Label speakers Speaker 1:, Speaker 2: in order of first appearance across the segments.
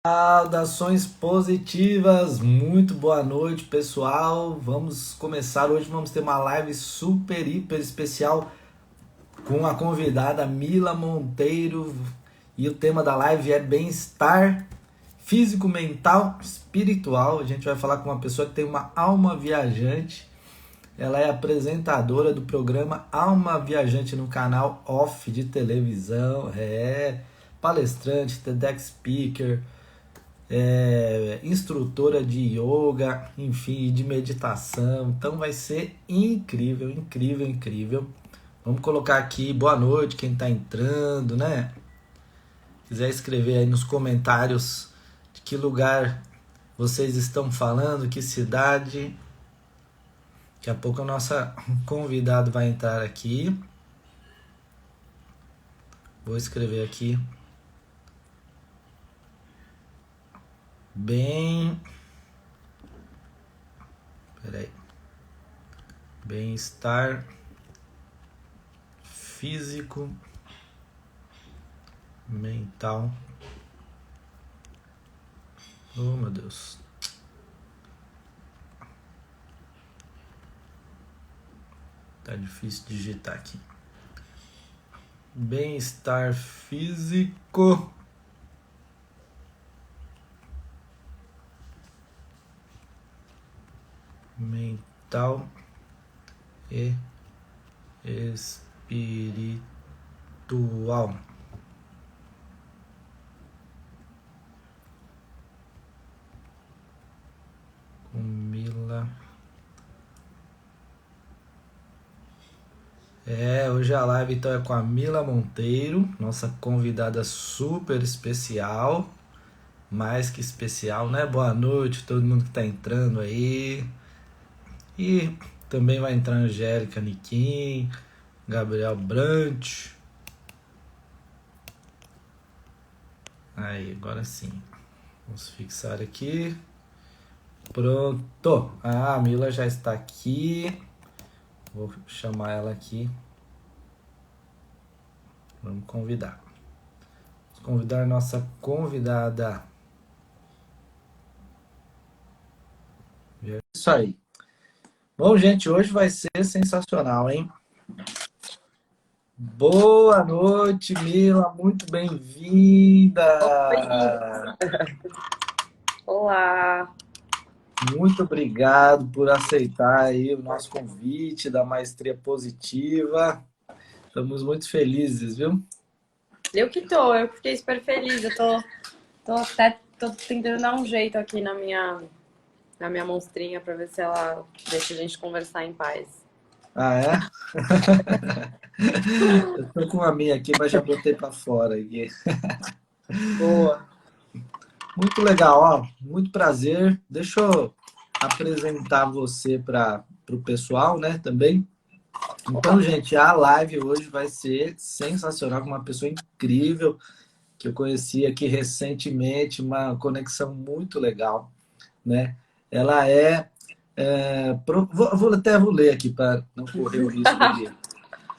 Speaker 1: Saudações positivas, muito boa noite pessoal. Vamos começar hoje, vamos ter uma live super, hiper especial com a convidada Mila Monteiro. E o tema da live é bem-estar físico, mental, espiritual. A gente vai falar com uma pessoa que tem uma alma viajante. Ela é apresentadora do programa Alma Viajante no canal Off de televisão. É palestrante, TEDx Speaker, instrutora de yoga, enfim, de meditação. Então vai ser incrível, incrível, incrível. Vamos colocar aqui boa noite quem está entrando, né? Quiser escrever aí nos comentários de que lugar vocês estão falando, que cidade. Daqui a pouco a nossa convidada vai entrar aqui. Vou escrever aqui. Peraí. Bem-estar físico, mental. Oh, meu Deus. Tá difícil digitar aqui. Bem-estar físico, mental e espiritual. Com Mila. Hoje a live então é com a Mila Monteiro, nossa convidada super especial, mais que especial, né? Boa noite todo mundo que tá entrando aí. E também vai entrar a Angélica Niquim, Gabriel Brant. Aí, agora sim. Vamos fixar aqui. Pronto. A Mila já está aqui. Vou chamar ela aqui. Vamos convidar. Vamos convidar a nossa convidada. Isso aí. Bom, gente, hoje vai ser sensacional, hein? Boa noite, Mila. Muito bem-vinda.
Speaker 2: Olá.
Speaker 1: Muito obrigado por aceitar aí o nosso convite da Maestria Positiva. Estamos muito felizes, viu?
Speaker 2: Eu fiquei super feliz. Tô tentando dar um jeito aqui na minha monstrinha pra ver se ela deixa a gente conversar em paz.
Speaker 1: Ah, é? Eu tô com a minha aqui, mas já botei para fora aqui.
Speaker 2: Boa.
Speaker 1: Muito legal, ó. Muito prazer. Deixa eu apresentar você para o pessoal, né, também. Então,
Speaker 2: Opa.
Speaker 1: gente, a live hoje vai ser sensacional com uma pessoa incrível que eu conheci aqui recentemente, uma conexão muito legal, né? Ela vou ler aqui para não correr o risco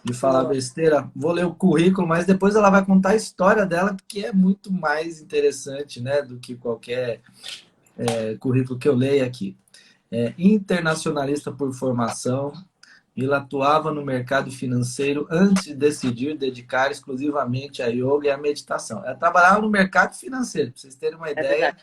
Speaker 1: de falar
Speaker 2: Boa.
Speaker 1: besteira. Vou ler o currículo, mas depois ela vai contar a história dela, que é muito mais interessante, né, do que qualquer currículo que eu leia aqui. Internacionalista por formação, ela atuava no mercado financeiro antes de decidir dedicar exclusivamente a yoga e a meditação. Ela trabalhava no mercado financeiro, para vocês terem uma
Speaker 2: É
Speaker 1: ideia,
Speaker 2: verdade.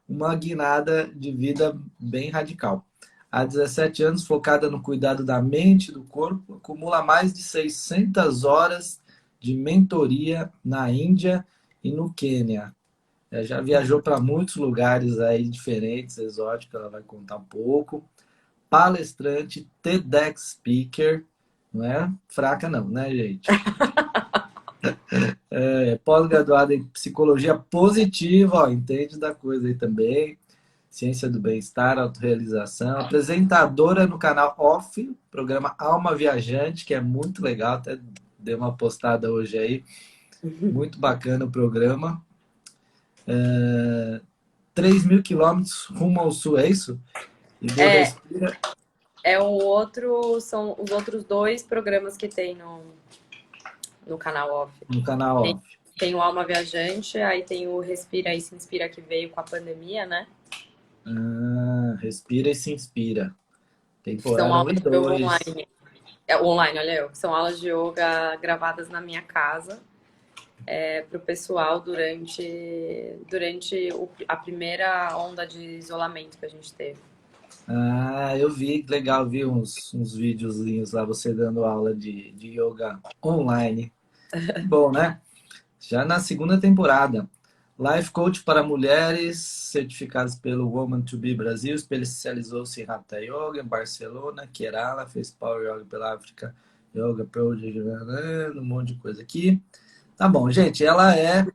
Speaker 1: uma guinada de vida bem radical. Há 17 anos, focada no cuidado da mente e do corpo, acumula mais de 600 horas de mentoria na Índia e no Quênia. Já viajou para muitos lugares aí diferentes, exóticos, ela vai contar um pouco. Palestrante, TEDx Speaker, não é fraca não, né, gente? Pós-graduada em psicologia positiva, ó, entende da coisa aí também. Ciência do bem-estar, autorrealização. Apresentadora no canal Off, programa Alma Viajante, que é muito legal, até dei uma postada hoje aí. Muito bacana o programa. 3.000 quilômetros rumo ao sul, é isso? E do
Speaker 2: É,
Speaker 1: Respira
Speaker 2: são os outros dois programas que tem no canal Off.
Speaker 1: no canal Off.
Speaker 2: tem o Alma Viajante, aí tem o Respira e Se Inspira que veio com a pandemia, né?
Speaker 1: Ah, respira e se inspira.
Speaker 2: Que são
Speaker 1: Temporada um e
Speaker 2: aulas de yoga
Speaker 1: 2.
Speaker 2: online. É, online, olha eu. São aulas de yoga gravadas na minha casa para o pessoal durante a primeira onda de isolamento que a gente teve.
Speaker 1: Ah, eu vi, legal, vi uns videozinhos lá, você dando aula de yoga online. Bom, né? Já na segunda temporada. Life Coach para mulheres, certificados pelo Woman to Be Brasil, especializou-se em Hatha Yoga em Barcelona, Kerala, fez Power Yoga pela África, Yoga Project, um monte de coisa aqui. Tá bom, gente, ela é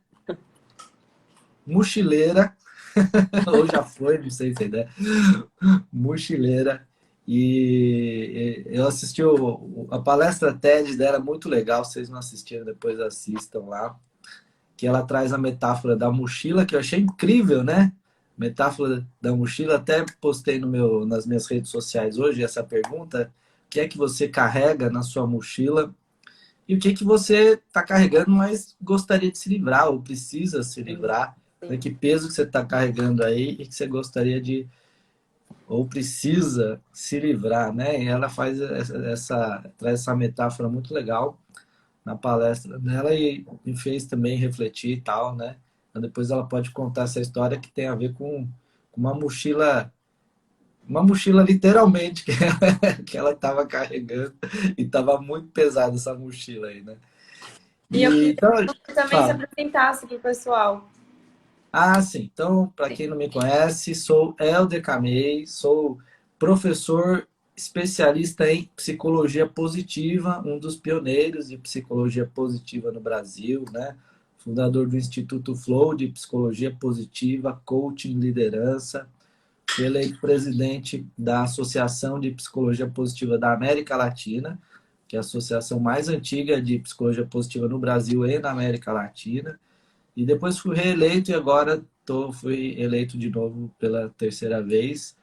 Speaker 1: mochileira, ou já foi, não sei se é ideia, mochileira. E eu assisti a palestra TED dela, é muito legal. Se vocês não assistiram, depois assistam lá. Que ela traz a metáfora da mochila, que eu achei incrível, né? Metáfora da mochila, até postei nas minhas redes sociais hoje essa pergunta: o que é que você carrega na sua mochila e o que é que você está carregando, mas gostaria de se livrar ou precisa se
Speaker 2: Sim,
Speaker 1: livrar? Né?
Speaker 2: sim.
Speaker 1: Que peso que você está carregando aí e que você gostaria de ou precisa se livrar, né? E ela faz traz essa metáfora muito legal na palestra dela e fez também refletir e tal, né? Então, depois ela pode contar essa história que tem a ver com uma mochila literalmente que ela estava carregando e estava muito pesada essa mochila aí, né?
Speaker 2: E eu
Speaker 1: E
Speaker 2: queria
Speaker 1: então,
Speaker 2: que você também se
Speaker 1: fala.
Speaker 2: apresentasse para o pessoal.
Speaker 1: Ah, sim. Então, para quem não me conhece, sou Helder Camei, sou professor especialista em psicologia positiva, um dos pioneiros de psicologia positiva no Brasil, né? Fundador do Instituto Flow de Psicologia Positiva, Coaching e Liderança. Fui eleito presidente da Associação de Psicologia Positiva da América Latina, que é a associação mais antiga de psicologia positiva no Brasil e na América Latina. E depois fui reeleito e agora fui eleito de novo pela terceira vez.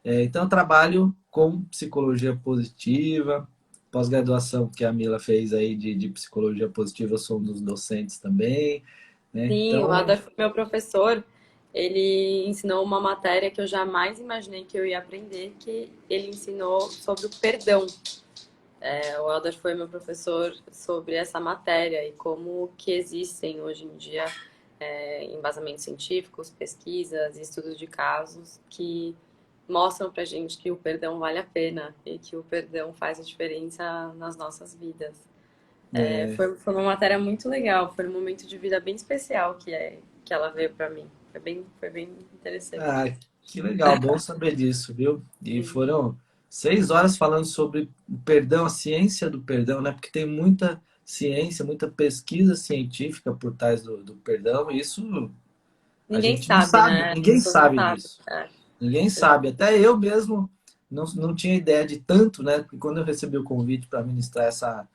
Speaker 1: Então, eu trabalho com psicologia positiva, pós-graduação que a Mila fez aí de psicologia positiva, eu sou um dos docentes também. Né?
Speaker 2: Sim, o
Speaker 1: Então,
Speaker 2: Adolfo, meu professor, ele ensinou uma matéria que eu jamais imaginei que eu ia aprender, que ele ensinou sobre o perdão. O Helder foi meu professor sobre essa matéria e como que existem hoje em dia embasamentos científicos, pesquisas, estudos de casos que mostram pra gente que o perdão vale a pena e que o perdão faz a diferença nas nossas vidas. Foi uma matéria muito legal, foi um momento de vida bem especial que ela veio pra mim. Foi bem interessante.
Speaker 1: ah, que legal, bom saber disso, viu? E
Speaker 2: Sim.
Speaker 1: foram 6 horas falando sobre o perdão, a ciência do perdão, né? Porque tem muita ciência, muita pesquisa científica por trás do perdão, e isso a
Speaker 2: Ninguém
Speaker 1: gente não
Speaker 2: sabe,
Speaker 1: sabe,
Speaker 2: né? As
Speaker 1: ninguém
Speaker 2: pessoas não
Speaker 1: sabe
Speaker 2: sabem.
Speaker 1: disso. Ninguém sabe. Até eu mesmo não tinha ideia de tanto, né? Porque quando eu recebi o convite para ministrar essa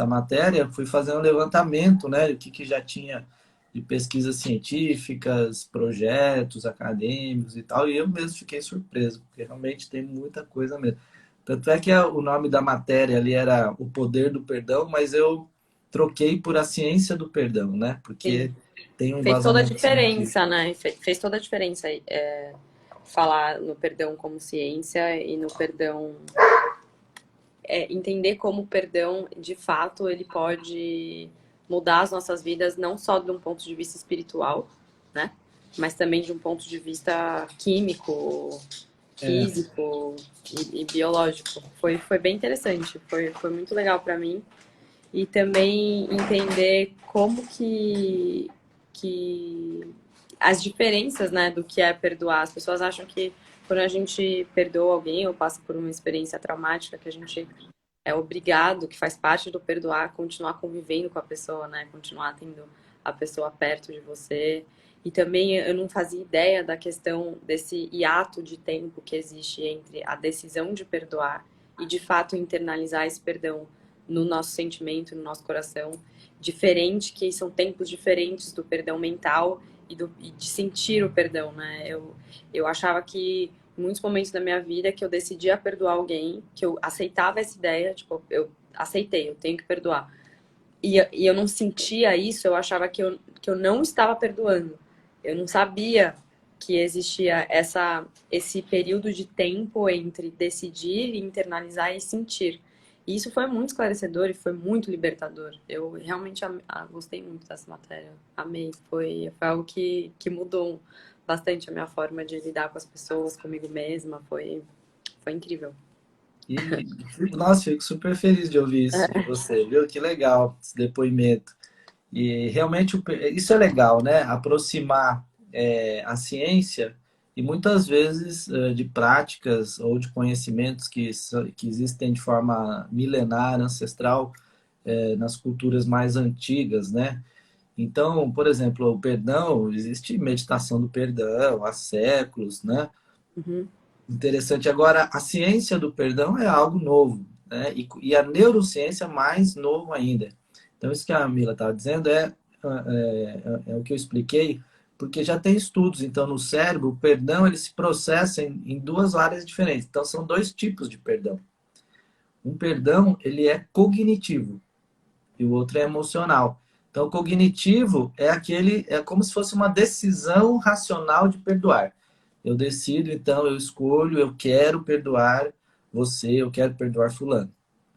Speaker 1: matéria, fui fazer um levantamento, né? O que já tinha de pesquisas científicas, projetos acadêmicos e tal, e eu mesmo fiquei surpreso, porque realmente tem muita coisa mesmo. Tanto é que o nome da matéria ali era O Poder do Perdão, mas eu troquei por A Ciência do Perdão, né?
Speaker 2: Sim.
Speaker 1: Porque tem um
Speaker 2: Fez toda a
Speaker 1: embasamento científico.
Speaker 2: diferença, né? Fez toda a diferença falar no perdão como ciência e no perdão entender como o perdão de fato ele pode mudar as nossas vidas não só de um ponto de vista espiritual, né? Mas também de um ponto de vista químico,
Speaker 1: É,
Speaker 2: físico e biológico. Foi bem interessante, foi muito legal para mim e também entender como que as diferenças, né, do que é perdoar. As pessoas acham que quando a gente perdoa alguém ou passa por uma experiência traumática, que a gente é obrigado, que faz parte do perdoar, continuar convivendo com a pessoa, né, continuar tendo a pessoa perto de você. E também eu não fazia ideia da questão desse hiato de tempo que existe entre a decisão de perdoar e de fato internalizar esse perdão no nosso sentimento, no nosso coração, diferente, que são tempos diferentes do perdão mental e de sentir o perdão, né? Eu achava que em muitos momentos da minha vida que eu decidia perdoar alguém, que eu aceitava essa ideia, tipo, eu aceitei, eu tenho que perdoar. e eu não sentia isso, eu achava que eu não estava perdoando. Eu não sabia que existia esse período de tempo entre decidir, internalizar e sentir. E isso foi muito esclarecedor e foi muito libertador. Eu realmente gostei muito dessa matéria. Amei. Foi algo que mudou bastante a minha forma de lidar com as pessoas, comigo mesma. Foi incrível.
Speaker 1: E, nossa, fico super feliz de ouvir isso de você, viu? Que legal esse depoimento. E realmente isso é legal, né? Aproximar a ciência e muitas vezes de práticas ou de conhecimentos que existem de forma milenar, ancestral, nas culturas mais antigas, né? Então, por exemplo, o perdão, existe meditação do perdão há séculos, né?
Speaker 2: Uhum.
Speaker 1: Interessante. Agora, a ciência do perdão é algo novo, né? E a neurociência mais novo ainda. Então, isso que a Mila estava dizendo é o que eu expliquei, porque já tem estudos. Então, no cérebro, o perdão ele se processa em duas áreas diferentes. Então, são dois tipos de perdão. Um perdão ele é cognitivo e o outro é emocional. Então, o cognitivo é como se fosse uma decisão racional de perdoar. Eu decido, então, eu escolho, eu quero perdoar você, eu quero perdoar fulano.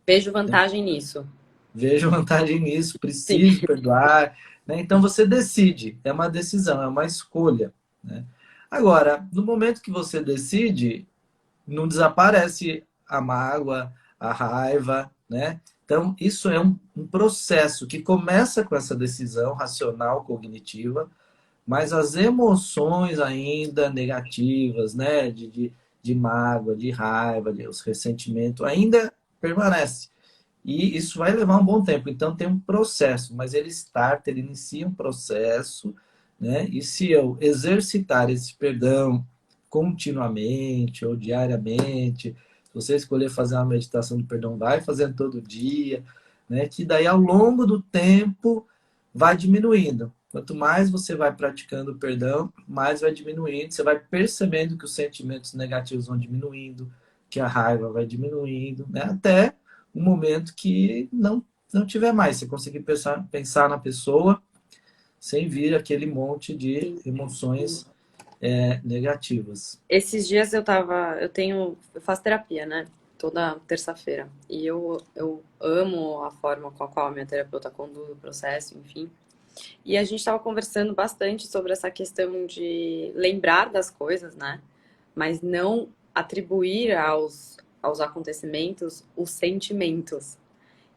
Speaker 2: Vejo vantagem nisso.
Speaker 1: Vejo vantagem nisso,
Speaker 2: Sim.
Speaker 1: preciso perdoar, né? Então você decide, é uma decisão, é uma escolha, né? Agora, no momento que você decide, não desaparece a mágoa, a raiva, né? Então, isso é um processo que começa com essa decisão racional, cognitiva, mas as emoções ainda negativas, né? De mágoa, de raiva, os ressentimentos, ainda permanece. E isso vai levar um bom tempo. Então, tem um processo, mas ele inicia um processo, né? E se eu exercitar esse perdão continuamente ou diariamente, se você escolher fazer uma meditação do perdão, vai fazendo todo dia, né? Que daí ao longo do tempo vai diminuindo. Quanto mais você vai praticando o perdão, mais vai diminuindo. Você vai percebendo que os sentimentos negativos vão diminuindo, que a raiva vai diminuindo, né? Até um momento que não tiver mais. Você conseguir pensar na pessoa sem vir aquele monte de
Speaker 2: Sim.
Speaker 1: emoções negativas.
Speaker 2: Esses dias eu faço terapia, né? Toda terça-feira. E eu amo a forma com a qual a minha terapeuta conduz o processo, enfim. E a gente estava conversando bastante sobre essa questão de lembrar das coisas, né? Mas não atribuir aos acontecimentos os sentimentos.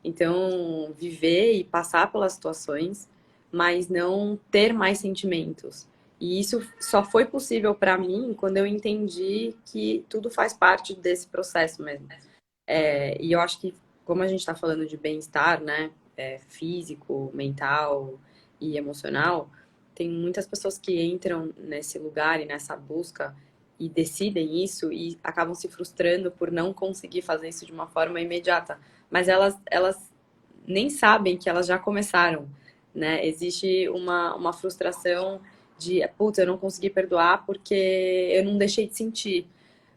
Speaker 2: Então, viver e passar pelas situações, mas não ter mais sentimentos. E isso só foi possível para mim quando eu entendi que tudo faz parte desse processo mesmo. E eu acho que, como a gente está falando de bem-estar, né, físico, mental e emocional, tem muitas pessoas que entram nesse lugar e nessa busca e decidem isso e acabam se frustrando por não conseguir fazer isso de uma forma imediata. Mas elas nem sabem que elas já começaram, né? Existe uma frustração de, putz, eu não consegui perdoar porque eu não deixei de sentir.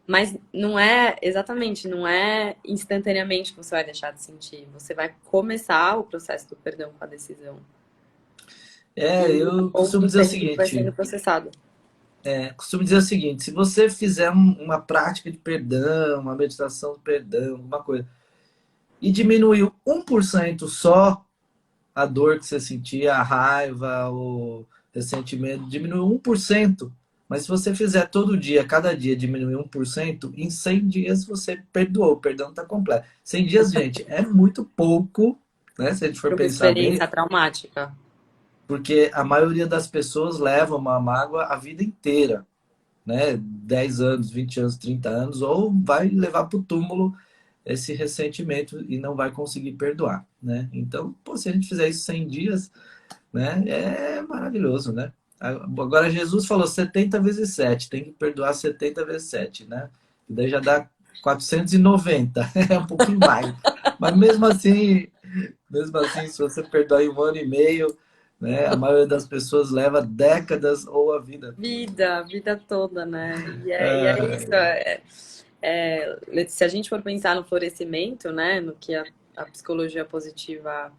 Speaker 2: Mas não é, exatamente, não é instantaneamente que você vai deixar de sentir. Você vai começar o processo do perdão com a decisão. E ao
Speaker 1: Eu
Speaker 2: longo
Speaker 1: costumo
Speaker 2: do
Speaker 1: dizer o
Speaker 2: tempo isso vai
Speaker 1: seguinte,
Speaker 2: sendo processado.
Speaker 1: se você fizer uma prática de perdão, uma meditação do perdão, alguma coisa, e diminuiu 1% só a dor que você sentia, a raiva, o ressentimento, diminuiu 1%. Mas se você fizer todo dia, cada dia diminuir 1%, em 100 dias você perdoou, o perdão está completo. 100 dias, gente, é muito pouco, né? Se a gente for
Speaker 2: Para uma
Speaker 1: pensar bem,
Speaker 2: experiência traumática.
Speaker 1: porque a maioria das pessoas leva uma mágoa a vida inteira, né? 10 anos, 20 anos, 30 anos, ou vai levar para o túmulo esse ressentimento e não vai conseguir perdoar, né? Então, pô, se a gente fizer isso 100 dias, né? É maravilhoso, né? Agora Jesus falou 70 vezes 7, tem que perdoar 70 vezes 7, né? E daí já dá 490, é um pouquinho mais. Mas mesmo assim, se você perdoar em um ano e meio, né? A maioria das pessoas leva décadas ou a vida toda.
Speaker 2: A vida toda, né? E é isso.
Speaker 1: Ah,
Speaker 2: Se a gente for pensar no florescimento, né? No que a psicologia positiva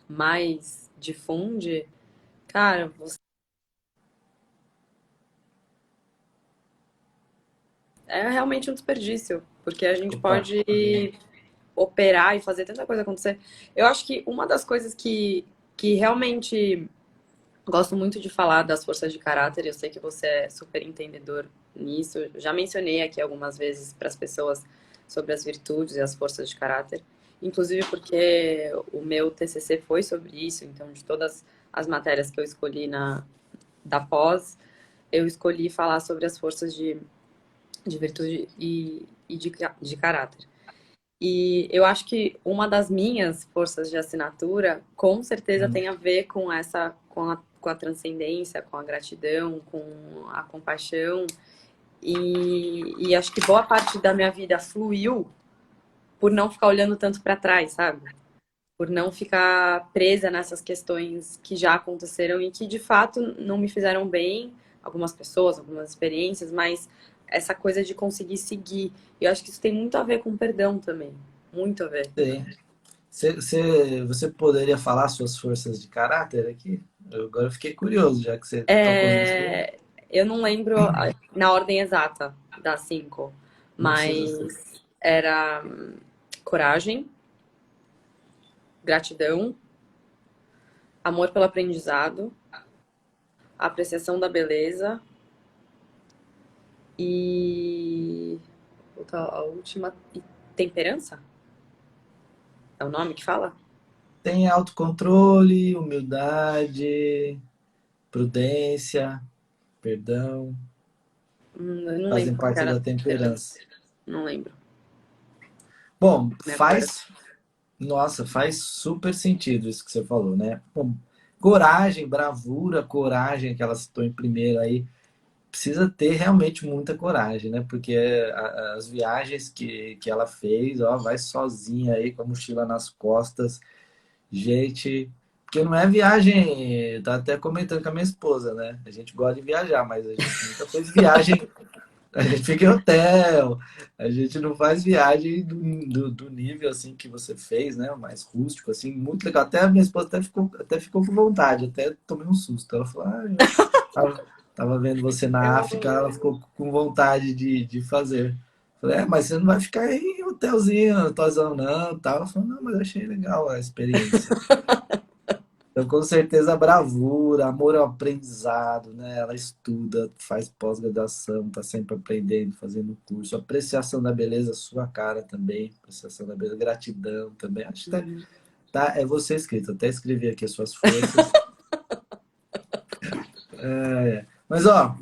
Speaker 2: mais difunde, cara, é realmente um desperdício, porque a gente
Speaker 1: Opa.
Speaker 2: pode operar e fazer tanta coisa acontecer. Eu acho que uma das coisas que realmente gosto muito de falar das forças de caráter, eu sei que você é super entendedor nisso. Eu já mencionei aqui algumas vezes para as pessoas sobre as virtudes e as forças de caráter, inclusive porque o meu TCC foi sobre isso, então de todas as matérias que eu escolhi da pós, eu escolhi falar sobre as forças de virtude e de caráter. E eu acho que uma das minhas forças de assinatura, com certeza,
Speaker 1: Hum,
Speaker 2: tem a ver com com a transcendência, com a gratidão, com a compaixão. E acho que boa parte da minha vida fluiu por não ficar olhando tanto para trás, sabe? Por não ficar presa nessas questões que já aconteceram e que de fato não me fizeram bem, algumas pessoas, algumas experiências, mas essa coisa de conseguir seguir. Eu acho que isso tem muito a ver com perdão também. Muito a ver.
Speaker 1: Tem. Você poderia falar suas forças de caráter aqui? Eu agora fiquei curioso, já que você tocou nisso.
Speaker 2: Eu não lembro na ordem exata das cinco,
Speaker 1: Não precisa ser.
Speaker 2: mas era coragem, gratidão, amor pelo aprendizado, apreciação da beleza e a última, e temperança? É o nome que fala?
Speaker 1: Tem autocontrole, humildade, prudência, perdão,
Speaker 2: Eu não
Speaker 1: fazem
Speaker 2: lembro qual que
Speaker 1: parte
Speaker 2: era a
Speaker 1: da
Speaker 2: temperança.
Speaker 1: temperança.
Speaker 2: Não lembro.
Speaker 1: Bom,
Speaker 2: Me acordo.
Speaker 1: faz super sentido isso que você falou, né? Bom, coragem, bravura, coragem, que ela citou em primeiro aí, precisa ter realmente muita coragem, né? Porque as viagens que ela fez, ó, vai sozinha aí com a mochila nas costas, gente. Porque não é viagem, tá até comentando com a minha esposa, né? A gente gosta de viajar, mas a gente nunca fez viagem. A gente fica em hotel, a gente não faz viagem do nível assim que você fez, né? Mais rústico, assim, muito legal. Até a minha esposa até ficou com vontade, até tomei um susto. Ela falou, tava vendo você na África, ela
Speaker 2: Eu,
Speaker 1: ficou com vontade de fazer. Falei, mas você não vai ficar em hotelzinho, hotelzão não, tal. Ela falou, não, mas eu achei legal a experiência. Então, com certeza, a bravura, amor ao aprendizado, né? Ela estuda, faz pós-graduação, está sempre aprendendo, fazendo curso. Apreciação da beleza, sua cara também. Apreciação da beleza, gratidão também. Acho que
Speaker 2: Uhum.
Speaker 1: é você escrito. Até escrevi aqui as suas forças. Mas, ó,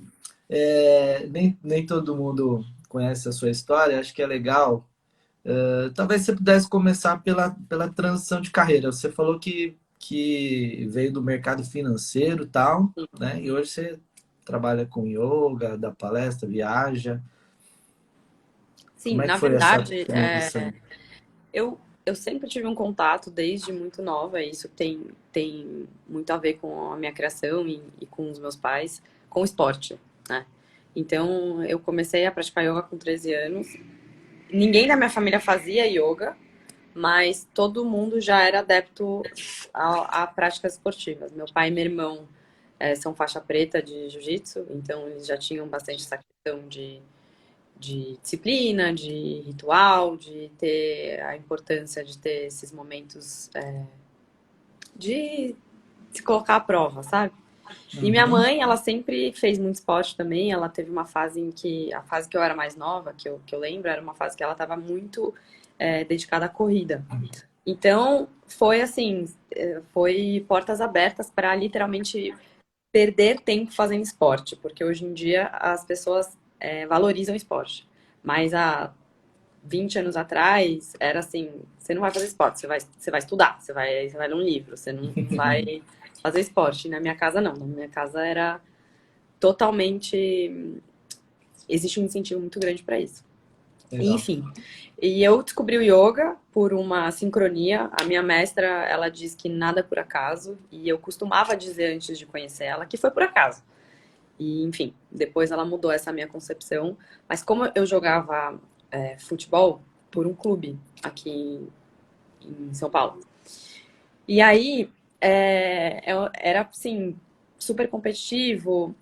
Speaker 1: nem todo mundo conhece a sua história. Acho que é legal. Talvez você pudesse começar pela transição de carreira. Você falou que veio do mercado financeiro e tal, né? E hoje você trabalha com yoga, dá palestra, viaja.
Speaker 2: Sim,
Speaker 1: Como é que
Speaker 2: na
Speaker 1: foi essa
Speaker 2: verdade,
Speaker 1: transição?
Speaker 2: eu sempre tive um contato desde muito nova, e isso tem muito a ver com a minha criação e com os meus pais, com o esporte, né? Então, eu comecei a praticar yoga com 13 anos. Ninguém da minha família fazia yoga, mas todo mundo já era adepto a práticas esportivas. Meu pai e meu irmão são faixa preta de jiu-jitsu, então eles já tinham bastante essa questão de disciplina, de ritual, de ter a importância de ter esses momentos de se colocar à prova, sabe? E minha
Speaker 1: Uhum.
Speaker 2: mãe, ela sempre fez muito esporte também. Ela teve uma fase em que, a fase que eu era mais nova, que eu lembro, era uma fase que ela estava muito dedicada à corrida. Então, foi assim, foi portas abertas para literalmente perder tempo fazendo esporte, porque hoje em dia as pessoas valorizam o esporte. Mas há 20 anos atrás, era assim, você não vai fazer esporte, você vai estudar, você vai ler um livro, você não vai fazer esporte. Na minha casa, não. Na minha casa era totalmente... Existe um incentivo muito grande para isso.
Speaker 1: Legal.
Speaker 2: Enfim, e eu descobri o yoga por uma sincronia. A minha mestra, ela diz que nada é por acaso, e eu costumava dizer antes de conhecer ela que foi por acaso. E, enfim, depois ela mudou essa minha concepção. Mas como eu jogava futebol por um clube aqui em São Paulo, E aí, era, assim, super competitivo,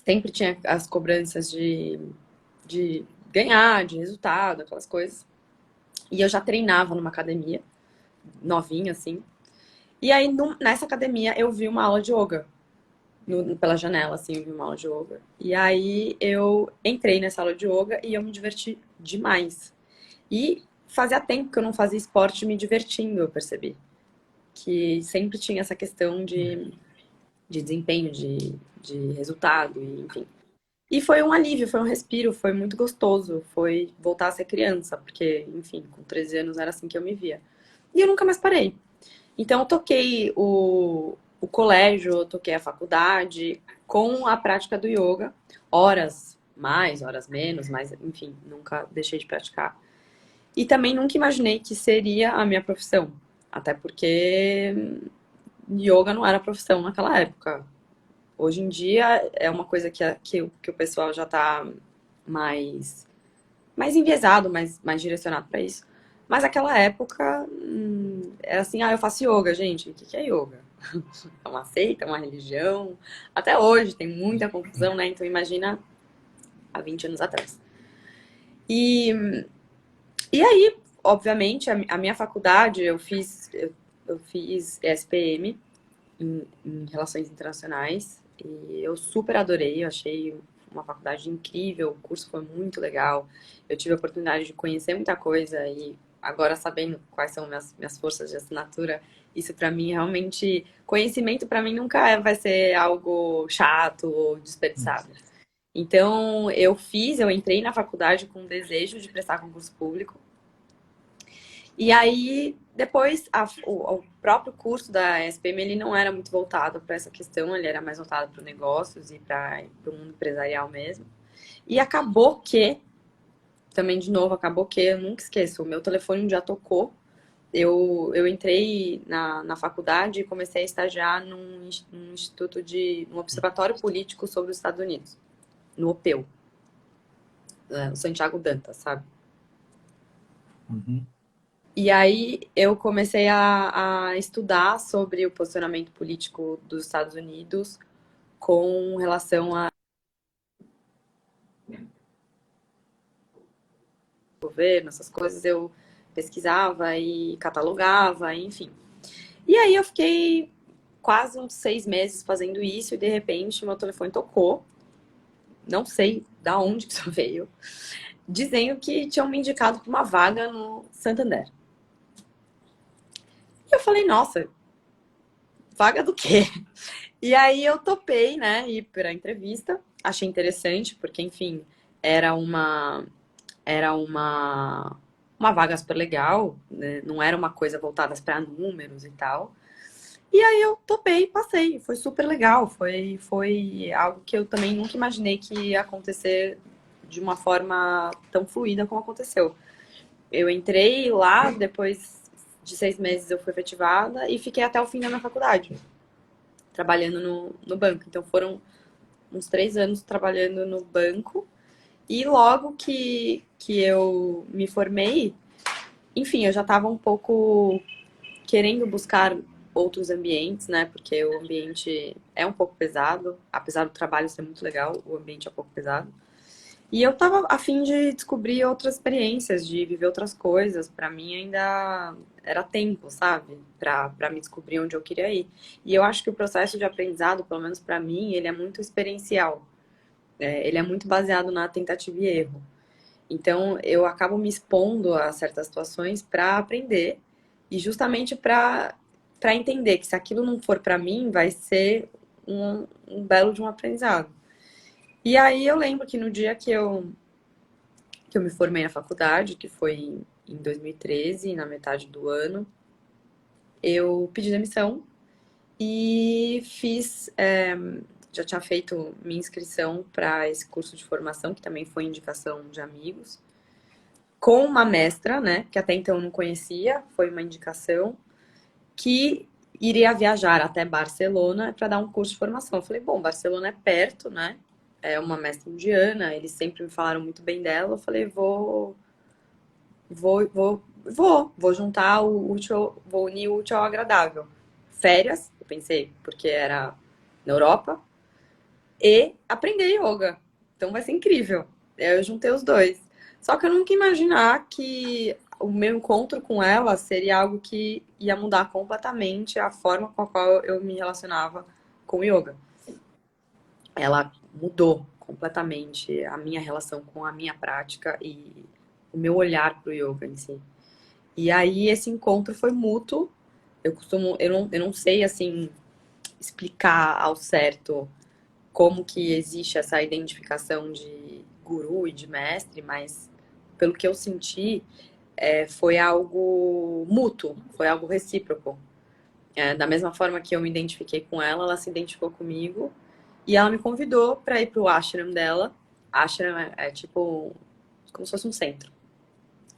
Speaker 2: sempre tinha as cobranças de ganhar, de resultado, aquelas coisas. E eu já treinava numa academia, novinha, assim. E aí, nessa academia, eu vi uma aula de yoga. Pela janela, assim, eu vi uma aula de yoga. E aí, eu entrei nessa aula de yoga e eu me diverti demais. E fazia tempo que eu não fazia esporte me divertindo, eu percebi. Que sempre tinha essa questão de desempenho, de resultado, e, enfim. E foi um alívio, foi um respiro, foi muito gostoso. Foi voltar a ser criança, porque, enfim, com 13 anos era assim que eu me via. E eu nunca mais parei. Então, eu toquei o colégio, eu toquei a faculdade com a prática do yoga. Horas mais, horas menos, mas, enfim, nunca deixei de praticar. E também nunca imaginei que seria a minha profissão. Até porque yoga não era profissão naquela época. Hoje em dia é uma coisa que o pessoal já está mais enviesado, mais direcionado para isso. Mas naquela época, era assim, eu faço yoga, gente. O que é yoga? É uma seita, uma religião? Até hoje tem muita confusão, né? Então imagina há 20 anos atrás. E, e aí, obviamente, a minha faculdade, eu fiz SPM em Relações Internacionais e eu super adorei, eu achei uma faculdade incrível, o curso foi muito legal, eu tive a oportunidade de conhecer muita coisa e agora sabendo quais são minhas forças de assinatura, isso para mim realmente, conhecimento para mim nunca vai ser algo chato ou desperdiçado. Então eu entrei na faculdade com o desejo de prestar concurso público. E aí, depois, o próprio curso da SPM, ele não era muito voltado para essa questão, ele era mais voltado para negócios e para o mundo empresarial mesmo. E acabou que, também de novo, acabou que, eu nunca esqueço, o meu telefone um dia tocou, eu entrei na faculdade e comecei a estagiar num instituto num observatório político sobre os Estados Unidos, no OPEU, o Santiago Dantas, sabe?
Speaker 1: Uhum.
Speaker 2: E aí eu comecei a estudar sobre o posicionamento político dos Estados Unidos com relação a governo, essas coisas eu pesquisava e catalogava, enfim. E aí eu fiquei quase uns 6 meses fazendo isso e de repente meu telefone tocou, não sei da onde que isso veio, dizendo que tinham me indicado para uma vaga no Santander. E eu falei, nossa, vaga do quê? E aí eu topei, né, ir para a entrevista. Achei interessante, porque, enfim, era uma era uma vaga super legal, né? Não era uma coisa voltada para números e tal. E aí eu topei e passei. Foi super legal. Foi algo que eu também nunca imaginei que ia acontecer de uma forma tão fluida como aconteceu. Eu entrei lá, depois de 6 meses eu fui efetivada e fiquei até o fim da minha faculdade, trabalhando no banco. Então foram uns 3 anos trabalhando no banco. E logo que eu me formei, enfim, eu já estava um pouco querendo buscar outros ambientes, né? Porque o ambiente é um pouco pesado, apesar do trabalho ser muito legal, o ambiente é um pouco pesado. E eu tava a fim de descobrir outras experiências, de viver outras coisas. Pra mim ainda era tempo, sabe? Pra me descobrir onde eu queria ir. E eu acho que o processo de aprendizado, pelo menos pra mim, ele é muito experiencial. Ele é muito baseado na tentativa e erro. Então, eu acabo me expondo a certas situações para aprender e justamente para entender que se aquilo não for para mim, vai ser um belo de um aprendizado. E aí eu lembro que no dia que eu me formei na faculdade, que foi em 2013, na metade do ano, eu pedi demissão e já tinha feito minha inscrição para esse curso de formação, que também foi indicação de amigos, com uma mestra, né, que até então eu não conhecia, foi uma indicação, que iria viajar até Barcelona para dar um curso de formação. Eu falei, bom, Barcelona é perto, né? É uma mestra indiana, eles sempre me falaram muito bem dela. Eu falei, vou juntar o útil, vou unir o útil ao agradável. Férias, eu pensei, porque era na Europa, e aprender yoga. Então vai ser incrível. Eu juntei os dois. Só que eu nunca ia imaginar que o meu encontro com ela seria algo que ia mudar completamente a forma com a qual eu me relacionava com o yoga. Ela mudou completamente a minha relação com a minha prática e o meu olhar para o yoga em si. E aí esse encontro foi mútuo. Eu não sei assim explicar ao certo como que existe essa identificação de guru e de mestre, mas pelo que eu senti, foi algo mútuo, foi algo recíproco. Da mesma forma que eu me identifiquei com ela, ela se identificou comigo e ela me convidou para ir para o ashram dela. Ashram é tipo como se fosse um centro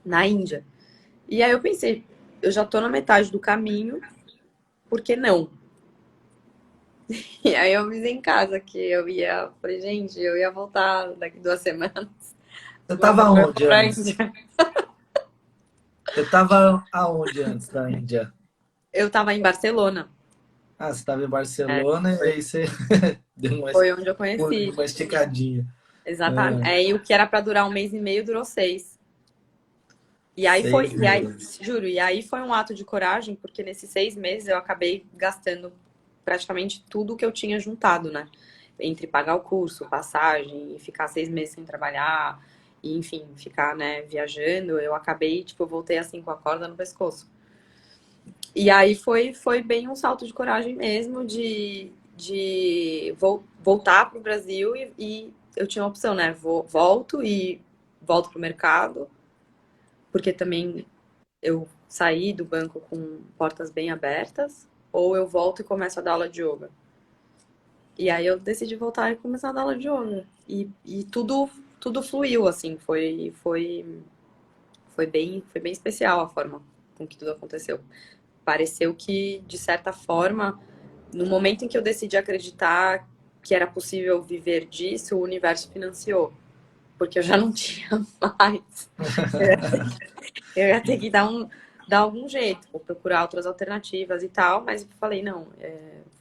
Speaker 2: na Índia. E aí eu pensei, eu já tô na metade do caminho, por que não? E aí eu avisei em casa que eu ia, falei, gente, eu ia voltar daqui 2 semanas.
Speaker 1: Você
Speaker 2: Mas
Speaker 1: estava
Speaker 2: eu vou
Speaker 1: onde
Speaker 2: pra
Speaker 1: antes?
Speaker 2: Índia.
Speaker 1: Você estava aonde antes da Índia?
Speaker 2: Eu tava em Barcelona.
Speaker 1: Ah, você estava em
Speaker 2: É,
Speaker 1: Barcelona e
Speaker 2: foi,
Speaker 1: aí você deu
Speaker 2: foi onde eu conheci.
Speaker 1: uma esticadinha.
Speaker 2: Exatamente.
Speaker 1: Ah,
Speaker 2: Aí o que era pra durar 1 mês e meio durou 6.
Speaker 1: seis
Speaker 2: E aí,
Speaker 1: meses.
Speaker 2: juro, e aí foi um ato de coragem, porque nesses 6 meses eu acabei gastando praticamente tudo que eu tinha juntado, né? Entre pagar o curso, passagem, e ficar 6 meses sem trabalhar, e enfim, ficar, né, viajando, eu acabei, tipo, eu voltei assim com a corda no pescoço. E aí foi bem um salto de coragem mesmo de voltar pro Brasil e eu tinha uma opção, né? Volto pro mercado, porque também eu saí do banco com portas bem abertas, ou eu volto e começo a dar aula de yoga. E aí eu decidi voltar e começar a dar aula de yoga. E tudo fluiu, assim, foi bem especial a forma com que tudo aconteceu. Pareceu que, de certa forma, no momento em que eu decidi acreditar que era possível viver disso, o universo financiou. Porque eu já não tinha mais. Eu ia ter que dar algum jeito, vou procurar outras alternativas e tal, mas eu falei, não,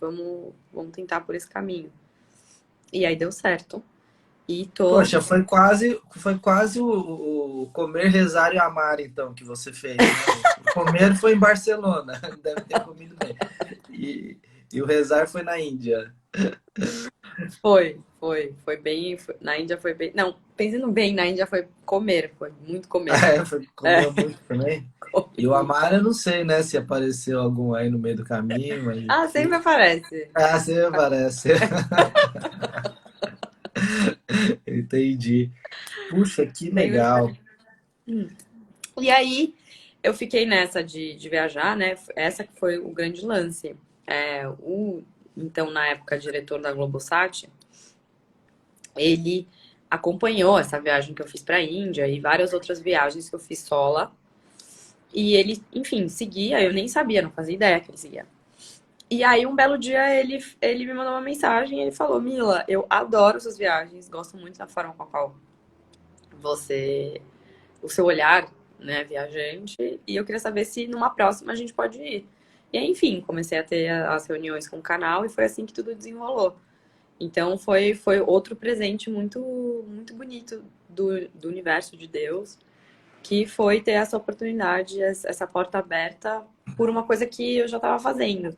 Speaker 2: vamos tentar por esse caminho. E aí deu certo. E tô.
Speaker 1: Poxa, foi quase o comer, rezar e amar, então, que você fez, né? O comer foi em Barcelona, deve ter comido bem. E o rezar foi na Índia.
Speaker 2: Foi bem. Na Índia foi bem. Não, pensando bem, na Índia foi comer, foi muito
Speaker 1: Ah,
Speaker 2: comer.
Speaker 1: é,
Speaker 2: É,
Speaker 1: comeu muito também.
Speaker 2: comi
Speaker 1: E o
Speaker 2: muito.
Speaker 1: amar, eu não sei, né, se apareceu algum aí no meio do caminho, mas
Speaker 2: Ah, sempre aparece.
Speaker 1: ah, você parece. Entendi. Puxa, que
Speaker 2: Sempre
Speaker 1: legal.
Speaker 2: E aí eu fiquei nessa de viajar, né? Essa que foi o grande lance. Então, na época, diretor da Globosat, ele acompanhou essa viagem que eu fiz para a Índia e várias outras viagens que eu fiz sola. E ele, enfim, seguia, eu nem sabia, não fazia ideia que ele seguia. E aí, um belo dia, ele me mandou uma mensagem e ele falou: Mila, eu adoro suas viagens, gosto muito da forma com a qual você o seu olhar, né, viajante, e eu queria saber se numa próxima a gente pode ir. E aí, enfim, comecei a ter as reuniões com o canal e foi assim que tudo desenrolou. Então foi outro presente muito bonito do universo de Deus, que foi ter essa oportunidade, essa porta aberta por uma coisa que eu já estava fazendo.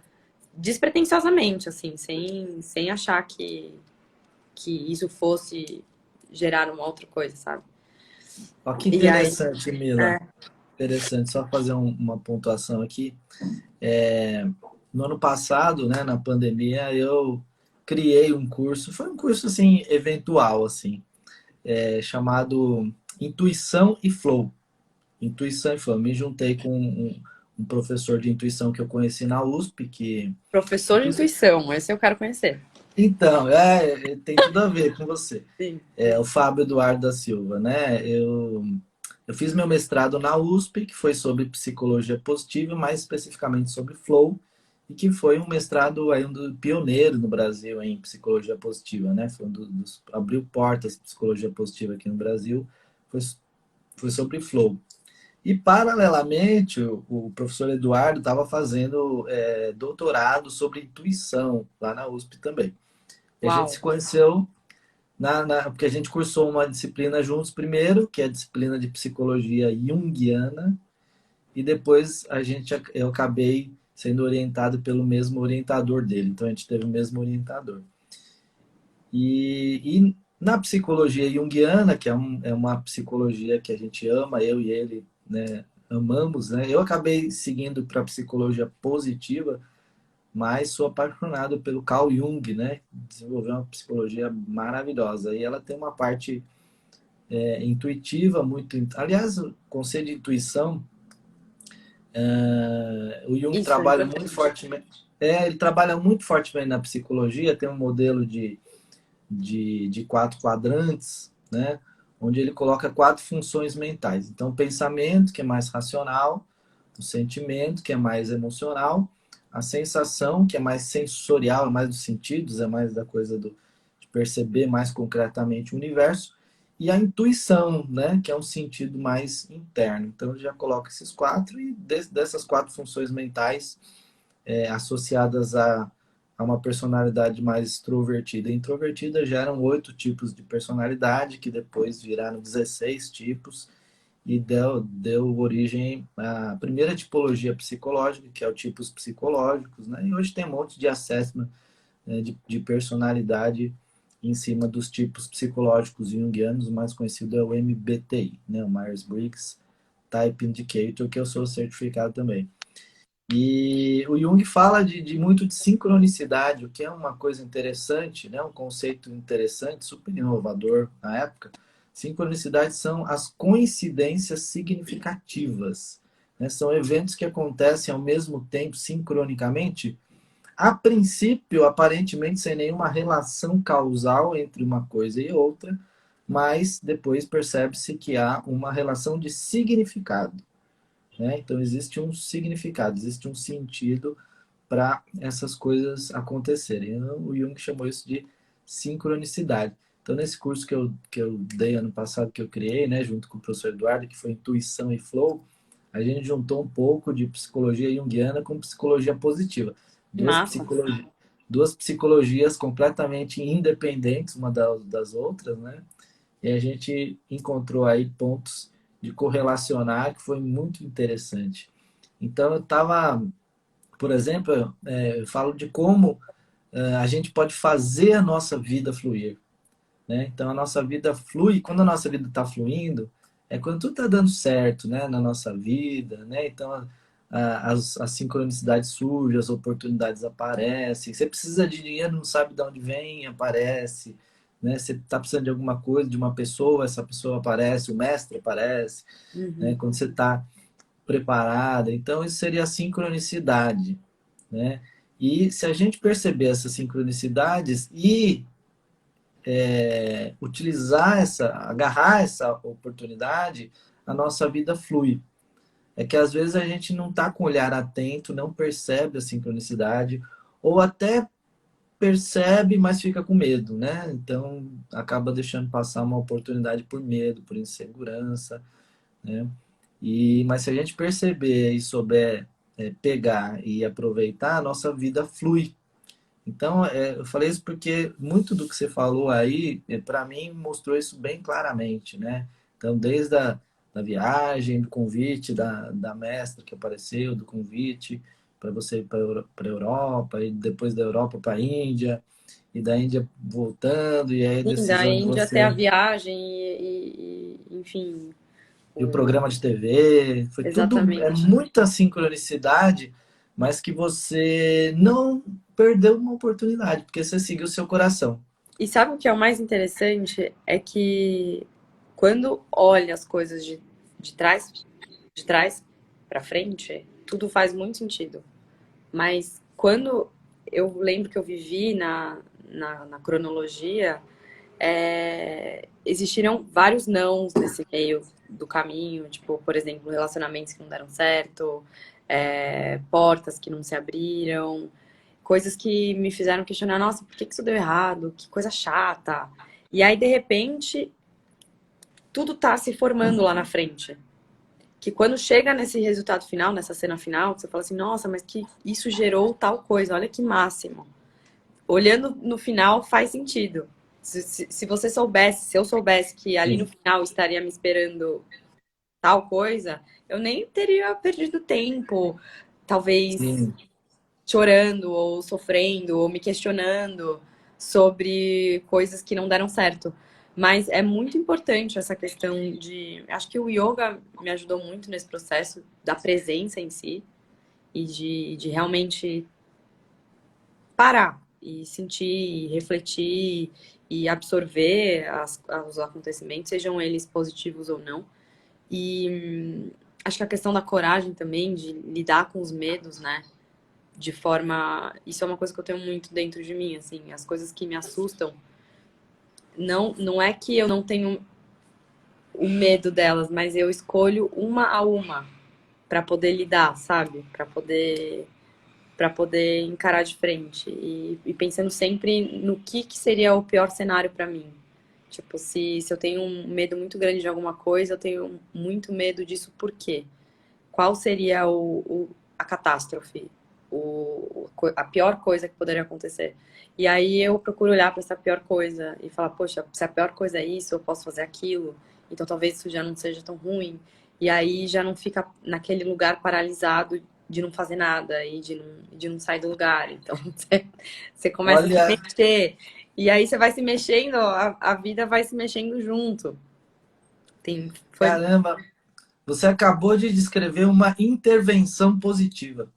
Speaker 2: Despretensiosamente, assim, sem achar que isso fosse gerar uma outra coisa, sabe?
Speaker 1: Ó, que
Speaker 2: E aí,
Speaker 1: interessante, Mila. Interessante, só fazer uma pontuação aqui. No ano passado, né, na pandemia, eu criei um curso, foi um curso assim eventual assim, chamado Intuição e Flow. Intuição e Flow. Me juntei com um professor de intuição que eu conheci na USP, que
Speaker 2: professor de intuição, esse eu quero conhecer.
Speaker 1: então, tem tudo a ver com você.
Speaker 2: Sim.
Speaker 1: É o Fábio Eduardo da Silva, né? Eu fiz meu mestrado na USP, que foi sobre psicologia positiva, mais especificamente sobre flow, e que foi um mestrado aí, pioneiro no Brasil em psicologia positiva, né? Foi abriu portas de psicologia positiva aqui no Brasil, foi, foi sobre flow. E, paralelamente, o professor Eduardo estava fazendo doutorado sobre intuição lá na USP também. E a gente se
Speaker 2: Uau!
Speaker 1: conheceu porque a gente cursou uma disciplina juntos primeiro, que é a disciplina de psicologia junguiana, e depois eu acabei sendo orientado pelo mesmo orientador dele. Então a gente teve o mesmo orientador. E na psicologia junguiana, que é uma psicologia que a gente ama, eu e ele, né, amamos, né? Eu acabei seguindo para a psicologia positiva, mas sou apaixonado pelo Carl Jung, né? Desenvolveu uma psicologia maravilhosa. E ela tem uma parte intuitiva, muito. Aliás, o conceito de intuição, o Jung
Speaker 2: Isso é
Speaker 1: trabalha muito
Speaker 2: importante.
Speaker 1: fortemente. Ele trabalha muito fortemente na psicologia, tem um modelo de quatro quadrantes, né? Onde ele coloca quatro funções mentais. Então, o pensamento, que é mais racional, o sentimento, que é mais emocional, a sensação, que é mais sensorial, é mais dos sentidos, é mais da coisa de perceber mais concretamente o universo, e a intuição, né, que é um sentido mais interno. Então, ele já coloca esses quatro, e dessas quatro funções mentais associadas a uma personalidade mais extrovertida e introvertida, geram 8 tipos de personalidade, que depois viraram 16 tipos, e deu origem à primeira tipologia psicológica, que é o tipos psicológicos, né? E hoje tem um monte de assessment, né, de personalidade em cima dos tipos psicológicos junguianos. O mais conhecido é o MBTI, né? O Myers-Briggs Type Indicator, que eu sou certificado também. E o Jung fala muito de sincronicidade, o que é uma coisa interessante, né? Um conceito interessante, super inovador na época. Sincronicidade são as coincidências significativas, né? São eventos que acontecem ao mesmo tempo, sincronicamente, a princípio, aparentemente, sem nenhuma relação causal entre uma coisa e outra, mas depois percebe-se que há uma relação de significado, né? Então, existe um significado, existe um sentido para essas coisas acontecerem. O Jung chamou isso de sincronicidade. Então, nesse curso que eu dei ano passado, que eu criei, né, junto com o professor Eduardo, que foi Intuição e Flow, a gente juntou um pouco de psicologia junguiana com psicologia positiva. Duas,
Speaker 2: Massa.
Speaker 1: psicologi duas psicologias completamente independentes uma das outras, né? E a gente encontrou aí pontos de correlacionar que foi muito interessante. Então, eu estava, por exemplo, eu falo de como a gente pode fazer a nossa vida fluir, né? Então, a nossa vida flui, quando a nossa vida está fluindo, é quando tudo está dando certo, né, na nossa vida, né? Então, as sincronicidades surgem, as oportunidades aparecem. Você precisa de dinheiro, não sabe de onde vem, aparece, né? Você está precisando de alguma coisa, de uma pessoa, essa pessoa aparece, o mestre aparece, né?
Speaker 2: Uhum.
Speaker 1: Quando você está preparada. Então, isso seria a sincronicidade, né? E se a gente perceber essas sincronicidades e agarrar essa oportunidade, a nossa vida flui. É que às vezes a gente não está com o olhar atento, não percebe a sincronicidade, ou até percebe, mas fica com medo, né? Então acaba deixando passar uma oportunidade por medo, por insegurança, né? Mas se a gente perceber e souber pegar e aproveitar, a nossa vida flui. Então, eu falei isso porque muito do que você falou aí, para mim, mostrou isso bem claramente, né? Então, desde da viagem, do convite da mestra que apareceu, do convite para você ir para a Europa, e depois da Europa para a Índia, e da Índia voltando, e aí a
Speaker 2: Sim, da
Speaker 1: decisão de
Speaker 2: Índia até a
Speaker 1: você.
Speaker 2: viagem enfim,
Speaker 1: E o
Speaker 2: o-
Speaker 1: programa de TV, foi tudo,
Speaker 2: exatamente.
Speaker 1: muita sincronicidade, mas que você não perdeu uma oportunidade, porque você seguiu o seu coração.
Speaker 2: E sabe o que é o mais interessante? É que quando olha as coisas de trás, de trás para frente, tudo faz muito sentido. Mas quando eu lembro que eu vivi na cronologia, existiram vários nãos nesse meio do caminho, tipo, por exemplo, relacionamentos que não deram certo, portas que não se abriram, coisas que me fizeram questionar, nossa, por que que isso deu errado? Que coisa chata. E aí, de repente, tudo tá se formando lá na frente. que quando chega nesse resultado final, nessa cena final, você fala assim, nossa, mas que isso gerou tal coisa, olha que máximo. Olhando no final, faz sentido. Se você soubesse, se eu soubesse que ali no
Speaker 1: Sim,
Speaker 2: final estaria me esperando tal coisa, eu nem teria perdido tempo, talvez
Speaker 1: sim.
Speaker 2: chorando ou sofrendo ou me questionando sobre coisas que não deram certo. Mas é muito importante essa questão de. Acho que o yoga me ajudou muito nesse processo da presença em si e de realmente parar e sentir, e refletir e absorver os acontecimentos, sejam eles positivos ou não. E acho que a questão da coragem também, de lidar com os medos, né? De forma. Isso é uma coisa que eu tenho muito dentro de mim, assim. As coisas que me assustam. Não é que eu não tenho o medo delas, mas eu escolho uma a uma para poder lidar, sabe? Para poder encarar de frente e pensando sempre no que seria o pior cenário para mim. Tipo, se eu tenho um medo muito grande de alguma coisa, eu tenho muito medo disso por quê? Qual seria a catástrofe? A pior coisa que poderia acontecer. E aí eu procuro olhar para essa pior coisa e falar, poxa, se a pior coisa é isso, eu posso fazer aquilo, então talvez isso já não seja tão ruim. E aí já não fica naquele lugar paralisado de não fazer nada e de não sair do lugar. Então você começa a se
Speaker 1: Olha,
Speaker 2: mexer. E aí você vai se mexendo, a vida vai se mexendo junto. Foi
Speaker 1: caramba, você acabou de descrever uma intervenção positiva.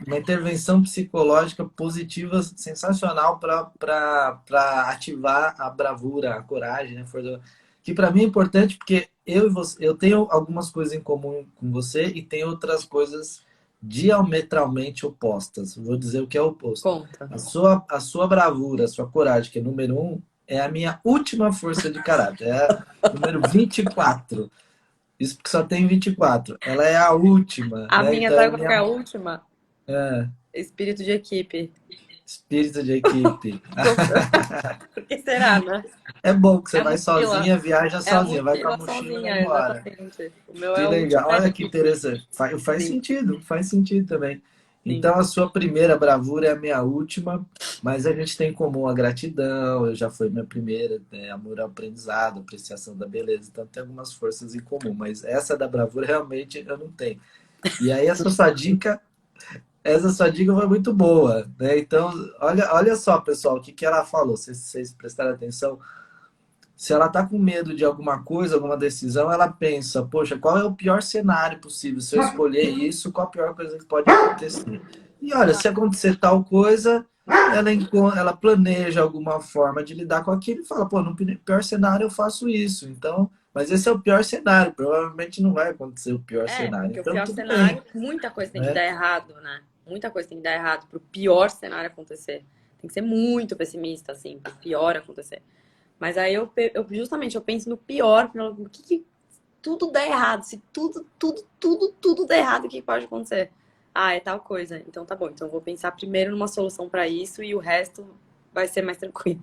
Speaker 1: Uma intervenção psicológica positiva sensacional para ativar a bravura, a coragem, né? Que para mim é importante porque eu e você, eu tenho algumas coisas em comum com você e tenho outras coisas diametralmente opostas. Vou dizer o que é o oposto.
Speaker 2: conta.
Speaker 1: A sua bravura, a sua coragem, que é número um, é a minha última força de caráter. É a número 24. Isso porque só tem 24. Ela é a última,
Speaker 2: A
Speaker 1: né?
Speaker 2: minha,
Speaker 1: Então é a
Speaker 2: sabe qual que é a
Speaker 1: minha
Speaker 2: última? Espírito de equipe.
Speaker 1: espírito de equipe.
Speaker 2: Por que será, né?
Speaker 1: É bom que você
Speaker 2: É a
Speaker 1: vai
Speaker 2: mochila.
Speaker 1: sozinha, viaja
Speaker 2: É a
Speaker 1: sozinha, vai com a
Speaker 2: mochila
Speaker 1: mochila e vai
Speaker 2: sozinha,
Speaker 1: embora.
Speaker 2: exatamente. O meu é
Speaker 1: Que
Speaker 2: o último
Speaker 1: legal.
Speaker 2: da
Speaker 1: Olha que
Speaker 2: equipe.
Speaker 1: interessante.
Speaker 2: Sim,
Speaker 1: Faz sentido também.
Speaker 2: sim.
Speaker 1: Então a sua primeira bravura é a minha última, mas a gente tem em comum a gratidão, eu já foi minha primeira, né? Amor ao aprendizado, apreciação da beleza, então tem algumas forças em comum, mas essa da bravura realmente eu não tenho. E aí essa sua dica foi muito boa, né? Então, olha só, pessoal, o que que ela falou, se vocês prestarem atenção, se ela está com medo de alguma coisa, alguma decisão, ela pensa, poxa, qual é o pior cenário possível? Se eu escolher isso, qual a pior coisa que pode acontecer? E olha, se acontecer tal coisa, ela planeja alguma forma de lidar com aquilo e fala, pô, no pior cenário eu faço isso. Então, mas esse é o pior cenário, provavelmente não vai acontecer o pior
Speaker 2: É,
Speaker 1: cenário.
Speaker 2: porque o
Speaker 1: Então,
Speaker 2: pior
Speaker 1: tudo bem,
Speaker 2: cenário, muita coisa tem que
Speaker 1: né?
Speaker 2: dar errado, né? Muita coisa tem que dar errado pro pior cenário acontecer. Tem que ser muito pessimista, assim, pro pior acontecer. Mas aí justamente eu penso no pior, o que tudo der errado, se tudo der errado, o que pode acontecer? Ah, é tal coisa. Então tá bom. Então eu vou pensar primeiro numa solução para isso e o resto vai ser mais tranquilo.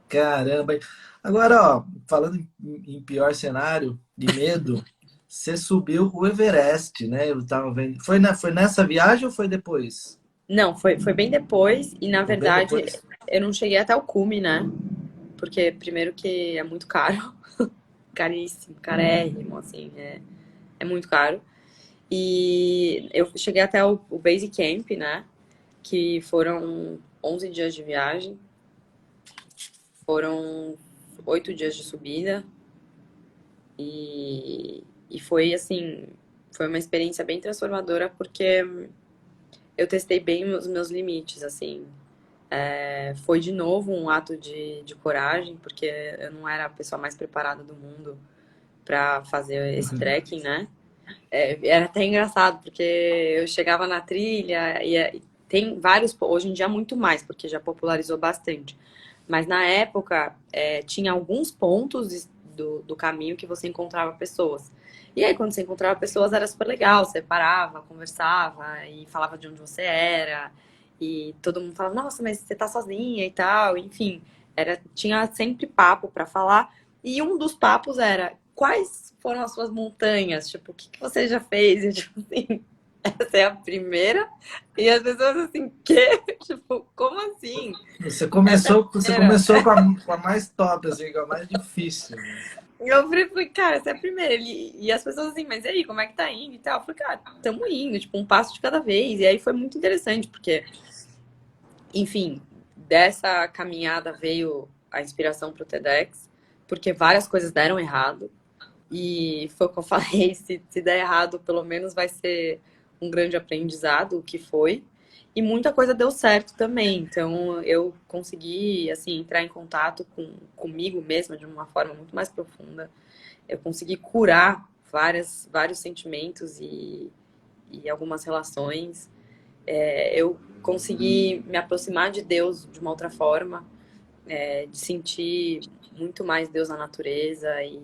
Speaker 1: Caramba. Agora, ó, falando em pior cenário de medo, você subiu o Everest, né? Eu tava vendo. Foi nessa viagem ou foi depois?
Speaker 2: Não, foi bem depois e na
Speaker 1: Foi bem
Speaker 2: verdade
Speaker 1: depois?
Speaker 2: eu não cheguei até o cume, né? Porque primeiro que é muito caro, caríssimo, carérrimo, assim, é muito caro. E eu cheguei até o Base Camp, né? Que foram 11 dias de viagem, foram 8 dias de subida e foi assim, foi uma experiência bem transformadora porque eu testei bem os meus limites, assim. Foi de novo um ato de coragem, porque eu não era a pessoa mais preparada do mundo para fazer esse trekking, né? Era até engraçado, porque eu chegava na trilha e tem vários, hoje em dia muito mais, porque já popularizou bastante. Mas na época tinha alguns pontos do caminho que você encontrava pessoas. E aí, quando você encontrava pessoas, era super legal. Você parava, conversava e falava de onde você era. E todo mundo falava, nossa, mas você tá sozinha e tal. Enfim, tinha sempre papo para falar. E um dos papos era quais foram as suas montanhas? Tipo, o que que você já fez? E, tipo assim, essa é a primeira. E as pessoas assim, quê? Tipo, como assim? Essa é a
Speaker 1: Você
Speaker 2: primeira.
Speaker 1: começou com a mais top, assim, com a mais difícil, né?
Speaker 2: Eu falei, cara, essa é a primeira. E as pessoas assim, mas e aí, como é que tá indo e tal? Eu falei, cara, tamo indo, tipo, um passo de cada vez. E aí foi muito interessante, porque, enfim, dessa caminhada veio a inspiração pro TEDx, porque várias coisas deram errado. E foi o que eu falei, se der errado, pelo menos vai ser um grande aprendizado, o que foi. E muita coisa deu certo também. Então eu consegui, assim, entrar em contato comigo mesma de uma forma muito mais profunda. Eu consegui curar vários sentimentos e algumas relações. Eu consegui me aproximar de Deus de uma outra forma, de sentir muito mais Deus na natureza e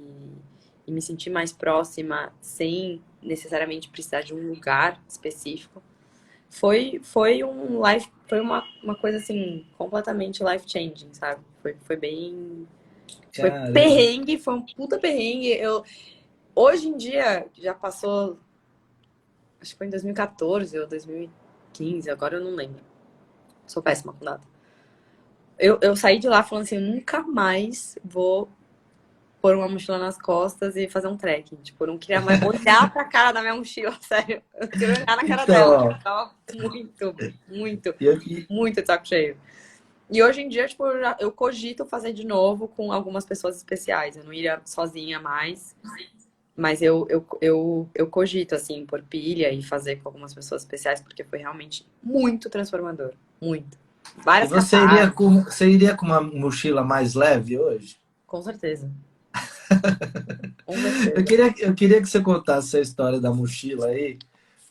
Speaker 2: me sentir mais próxima sem necessariamente precisar de um lugar específico. Foi uma coisa assim, completamente life-changing, sabe? Foi bem. Foi
Speaker 1: Caramba.
Speaker 2: perrengue, foi um puta perrengue. Hoje em dia, já passou, acho que foi em 2014 ou 2015, agora eu não lembro. Sou péssima com data. Eu saí de lá falando assim, eu nunca mais vou pôr uma mochila nas costas e fazer um trekking. Tipo, eu não queria mais olhar pra cara da minha mochila, sério. Eu não queria olhar na cara
Speaker 1: Então,
Speaker 2: dela.
Speaker 1: ó,
Speaker 2: Eu tava muito,
Speaker 1: e aqui,
Speaker 2: muito de saco cheio. E hoje em dia, tipo, eu cogito fazer de novo com algumas pessoas especiais. Eu não iria sozinha mais, mas eu cogito, assim, pôr pilha e fazer com algumas pessoas especiais, porque foi realmente muito transformador. Muito.
Speaker 1: e
Speaker 2: Várias cataratas,
Speaker 1: você iria com uma mochila mais leve hoje?
Speaker 2: com certeza. Com certeza.
Speaker 1: Eu queria que você contasse a história da mochila aí,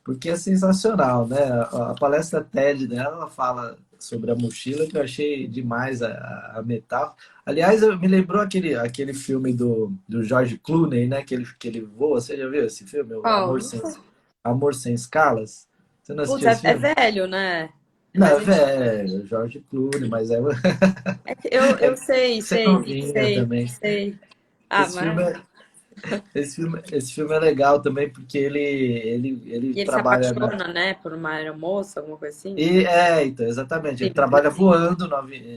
Speaker 1: porque é sensacional, né? A palestra TED dela, ela fala sobre a mochila, que eu achei demais a metáfora. Aliás, me lembrou aquele filme do George Clooney, né? Que ele voa. Você já viu esse filme? O
Speaker 2: Qual? Não sei.
Speaker 1: Amor Sem Escalas? Você não
Speaker 2: Putz,
Speaker 1: assistiu esse
Speaker 2: é
Speaker 1: filme?
Speaker 2: velho, né? É
Speaker 1: Não,
Speaker 2: mais
Speaker 1: é
Speaker 2: antigo.
Speaker 1: velho, George Clooney, mas é,
Speaker 2: É que eu sei,
Speaker 1: você
Speaker 2: sei,
Speaker 1: novinha
Speaker 2: sei,
Speaker 1: também.
Speaker 2: sei. Ah,
Speaker 1: Esse
Speaker 2: mas.
Speaker 1: filme é, esse filme é legal também porque ele
Speaker 2: E ele se
Speaker 1: trabalha
Speaker 2: apaixona, né, por uma aeromoça, alguma coisa assim?
Speaker 1: então, exatamente. Ele
Speaker 2: Sim.
Speaker 1: trabalha voando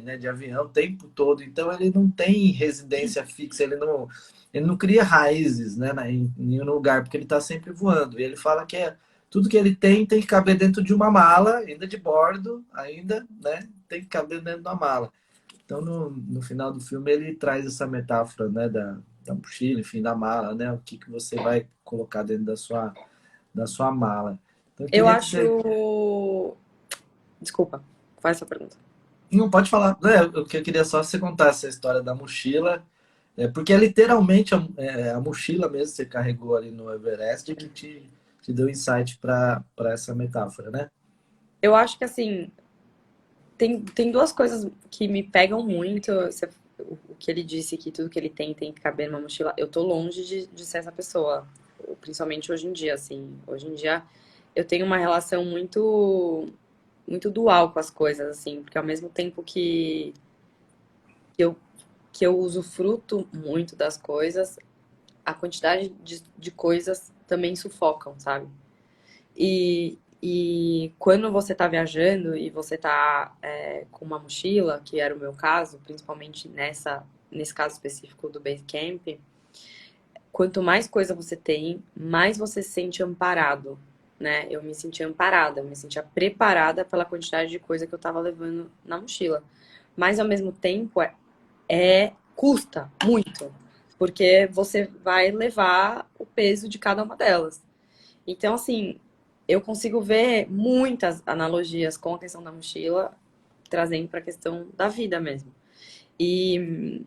Speaker 1: né, de avião o tempo todo, então ele não tem residência fixa, ele não cria raízes, né, em nenhum lugar, porque ele está sempre voando. E ele fala que tudo que ele tem que caber dentro de uma mala, ainda de bordo, ainda, né, tem que caber dentro da mala. Então, no final do filme, ele traz essa metáfora, né, da mochila, enfim, da mala, né, o que você vai colocar dentro da sua mala. Então, eu
Speaker 2: Eu
Speaker 1: queria que você
Speaker 2: acho. Desculpa, faz essa pergunta.
Speaker 1: Não, pode falar. O que eu queria só que você contasse a história da mochila, porque é literalmente a mochila mesmo que você carregou ali no Everest que te deu insight para essa metáfora, né?
Speaker 2: Eu acho que assim, tem duas coisas que me pegam muito. O que ele disse que tudo que ele tem que caber numa mochila. Eu tô longe de ser essa pessoa, principalmente hoje em dia, assim. Hoje em dia eu tenho uma relação muito dual com as coisas, assim, porque ao mesmo tempo que eu, que eu usufruto muito das coisas, a quantidade de coisas também sufocam, sabe? E quando você tá viajando e você tá com uma mochila, que era o meu caso, principalmente nesse caso específico do Basecamp, quanto mais coisa você tem, mais você se sente amparado, né? Eu me sentia amparada, eu me sentia preparada pela quantidade de coisa que eu tava levando na mochila. Mas ao mesmo tempo custa muito, porque você vai levar o peso de cada uma delas. Então, assim, eu consigo ver muitas analogias com a questão da mochila, trazendo para a questão da vida mesmo. E,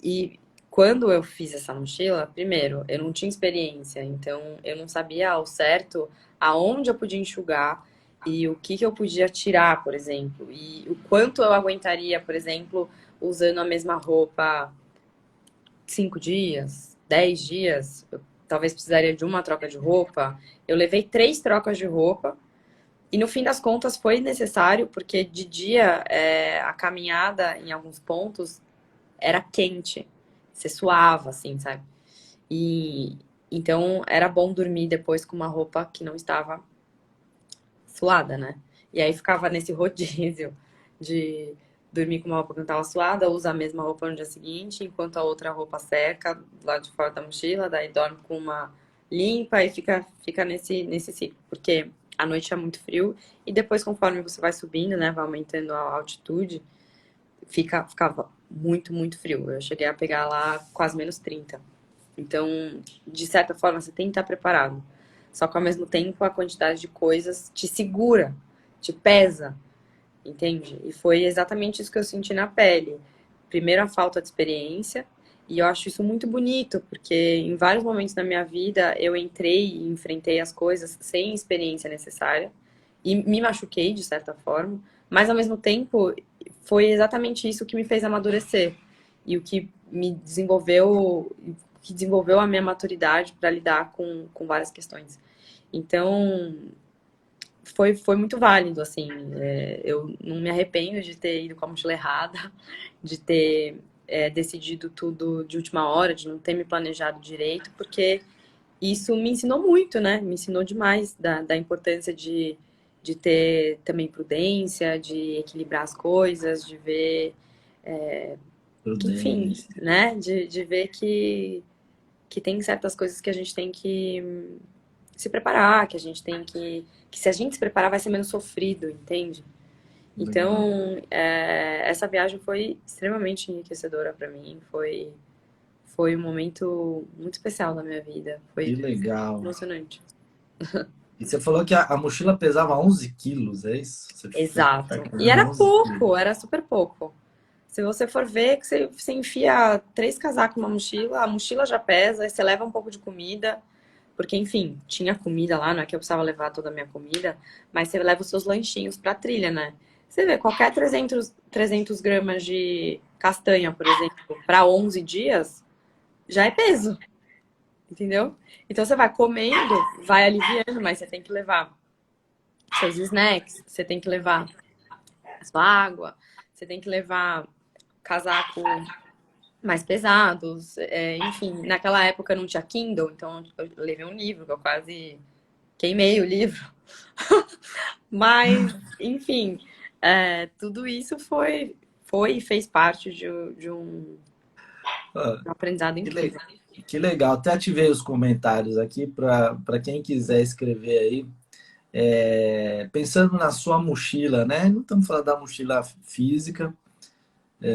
Speaker 2: e quando eu fiz essa mochila, primeiro, eu não tinha experiência, então eu não sabia ao certo aonde eu podia enxugar e o que eu podia tirar, por exemplo, e o quanto eu aguentaria, por exemplo, usando a mesma roupa 5 dias, 10 dias, eu talvez precisaria de uma troca de roupa. Eu levei 3 trocas de roupa e no fim das contas foi necessário, porque de dia a caminhada em alguns pontos era quente, você suava, assim, sabe? E então era bom dormir depois com uma roupa que não estava suada, né? E aí ficava nesse rodízio de dormir com uma roupa que não estava suada, usa a mesma roupa no dia seguinte, enquanto a outra roupa seca do lado de fora da mochila, daí dorme com uma limpa e fica nesse ciclo, porque à noite é muito frio e depois, conforme você vai subindo, né, vai aumentando a altitude, ficava muito frio. Eu cheguei a pegar lá quase -30. Então, de certa forma, você tem que estar preparado. Só que ao mesmo tempo, a quantidade de coisas te segura, te pesa, entende? E foi exatamente isso que eu senti na pele. Primeiro, a falta de experiência, e eu acho isso muito bonito, porque em vários momentos da minha vida eu entrei e enfrentei as coisas sem experiência necessária e me machuquei de certa forma, mas ao mesmo tempo foi exatamente isso que me fez amadurecer e o que me desenvolveu, que desenvolveu a minha maturidade para lidar com várias questões. Então, foi muito válido, assim. Eu não me arrependo de ter ido com a mochila errada, de ter decidido tudo de última hora, de não ter me planejado direito, porque isso me ensinou muito, né? Me ensinou demais da importância de ter também prudência, de equilibrar as coisas, de ver, enfim,
Speaker 1: Prudência.
Speaker 2: né? De ver que tem certas coisas que a gente tem que se preparar, que a gente tem que se a gente se preparar vai ser menos sofrido, entende?
Speaker 1: Legal.
Speaker 2: Então, essa viagem foi extremamente enriquecedora para mim, foi um momento muito especial na minha vida,
Speaker 1: Que
Speaker 2: foi
Speaker 1: legal.
Speaker 2: emocionante.
Speaker 1: E você falou que a mochila pesava 11 quilos, é isso? Você foi
Speaker 2: Exato. E
Speaker 1: carregando
Speaker 2: era
Speaker 1: 11 quilos.
Speaker 2: pouco, era super pouco. Se você for ver, que você enfia 3 casacos numa mochila, a mochila já pesa, aí você leva um pouco de comida, porque, enfim, tinha comida lá, não é que eu precisava levar toda a minha comida, mas você leva os seus lanchinhos pra trilha, né? Você vê, qualquer 300 gramas de castanha, por exemplo, para 11 dias, já é peso, entendeu? Então você vai comendo, vai aliviando, mas você tem que levar seus snacks, você tem que levar sua água, você tem que levar casaco mais pesados, enfim, naquela época não tinha Kindle, então eu levei um livro, que eu quase queimei o livro. Mas, enfim, tudo isso foi e fez parte
Speaker 1: Ah,
Speaker 2: de um aprendizado
Speaker 1: que,
Speaker 2: incrível.
Speaker 1: que legal. Até ativei os comentários aqui para quem quiser escrever aí. Pensando na sua mochila, né? Não estamos falando da mochila física,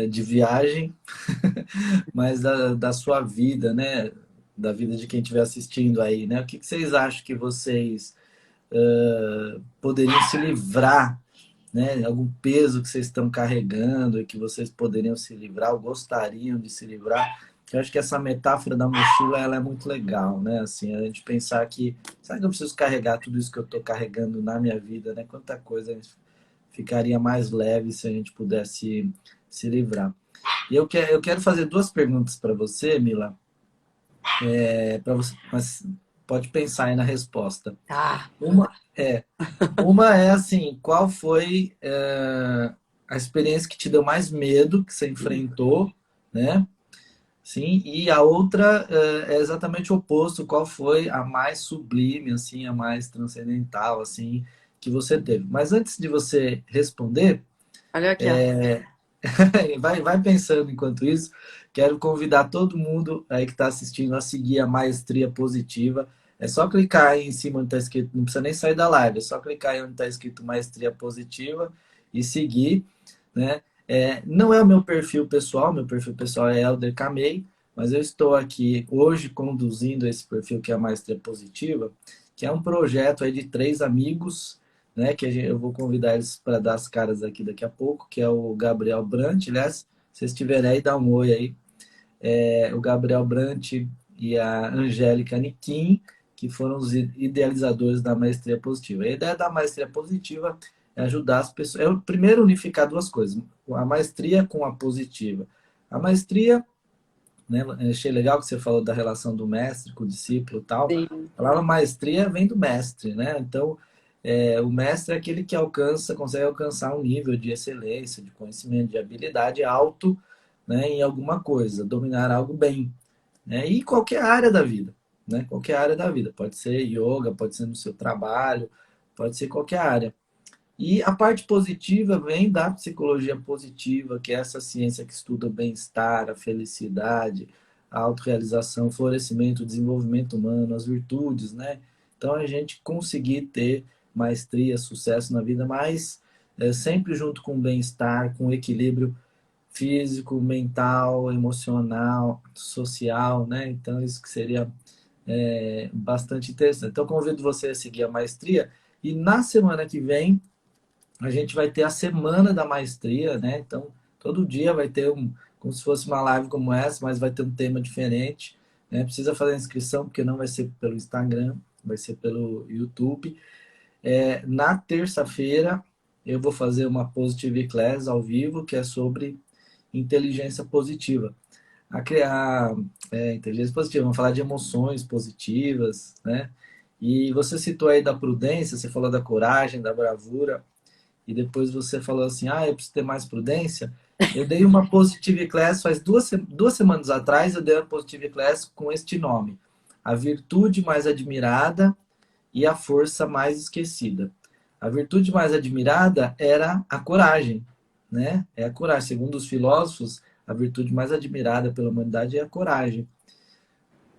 Speaker 1: de viagem, mas da sua vida, né? Da vida de quem estiver assistindo aí, né? O que vocês acham que vocês poderiam se livrar, né? Algum peso que vocês estão carregando e que vocês poderiam se livrar ou gostariam de se livrar? Eu acho que essa metáfora da mochila ela é muito legal, né? Assim, a gente pensar que, será que eu preciso carregar tudo isso que eu estou carregando na minha vida, né? Quanta coisa ficaria mais leve se a gente pudesse se livrar. E eu quero fazer duas perguntas para você, Mila, para você, mas pode pensar aí na resposta.
Speaker 2: Tá.
Speaker 1: Uma é assim, qual foi a experiência que te deu mais medo que você enfrentou, né? Sim, e a outra é exatamente o oposto, qual foi a mais sublime, assim, a mais transcendental, assim, que você teve. Mas antes de você responder,
Speaker 2: Olha aqui, ó.
Speaker 1: vai pensando enquanto isso. Quero convidar todo mundo aí que está assistindo a seguir a Maestria Positiva. É só clicar aí em cima onde está escrito, não precisa nem sair da live, é só clicar aí onde está escrito Maestria Positiva e seguir, né? Não é o meu perfil pessoal é Elder Camei, mas eu estou aqui hoje conduzindo esse perfil que é a Maestria Positiva, que é um projeto aí de três amigos, né? Que eu vou convidar eles para dar as caras aqui daqui a pouco, que é o Gabriel Brant, aliás, se vocês estiverem aí, dá um oi aí. O Gabriel Brant e a Angélica Niquim, que foram os idealizadores da Maestria Positiva. A ideia da Maestria Positiva é ajudar as pessoas. Primeiro unificar duas coisas, a maestria com a positiva. A maestria, né, achei legal que você falou da relação do mestre com o discípulo e tal.
Speaker 2: Sim.
Speaker 1: A palavra maestria vem do mestre, né? Então, o mestre é aquele que consegue alcançar um nível de excelência, de conhecimento, de habilidade alto, né, em alguma coisa, dominar algo bem. né? E qualquer área da vida, né? Qualquer área da vida. Pode ser yoga, pode ser no seu trabalho, pode ser qualquer área. E a parte positiva vem da psicologia positiva, que é essa ciência que estuda o bem-estar, a felicidade, a autorrealização, o florescimento, o desenvolvimento humano, as virtudes, né? Então a gente conseguir ter maestria, sucesso na vida, mas sempre junto com o bem-estar, com o equilíbrio físico, mental, emocional, social, né? Então isso que seria bastante interessante. Então convido você a seguir a maestria e na semana que vem a gente vai ter a semana da maestria, né? Então, todo dia vai ter como se fosse uma live como essa, mas vai ter um tema diferente, né? Precisa fazer a inscrição, porque não vai ser pelo Instagram, vai ser pelo YouTube. Na terça-feira, eu vou fazer uma Positive Class ao vivo, que é sobre inteligência positiva. A criar inteligência positiva, vamos falar de emoções positivas, né? E você citou aí da prudência, você falou da coragem, da bravura e depois você falou assim, eu preciso ter mais prudência. Eu dei uma Positive Class faz duas semanas atrás, eu dei uma Positive Class com este nome. A virtude mais admirada e a força mais esquecida. A virtude mais admirada era a coragem, né? É a coragem. Segundo os filósofos, a virtude mais admirada pela humanidade é a coragem.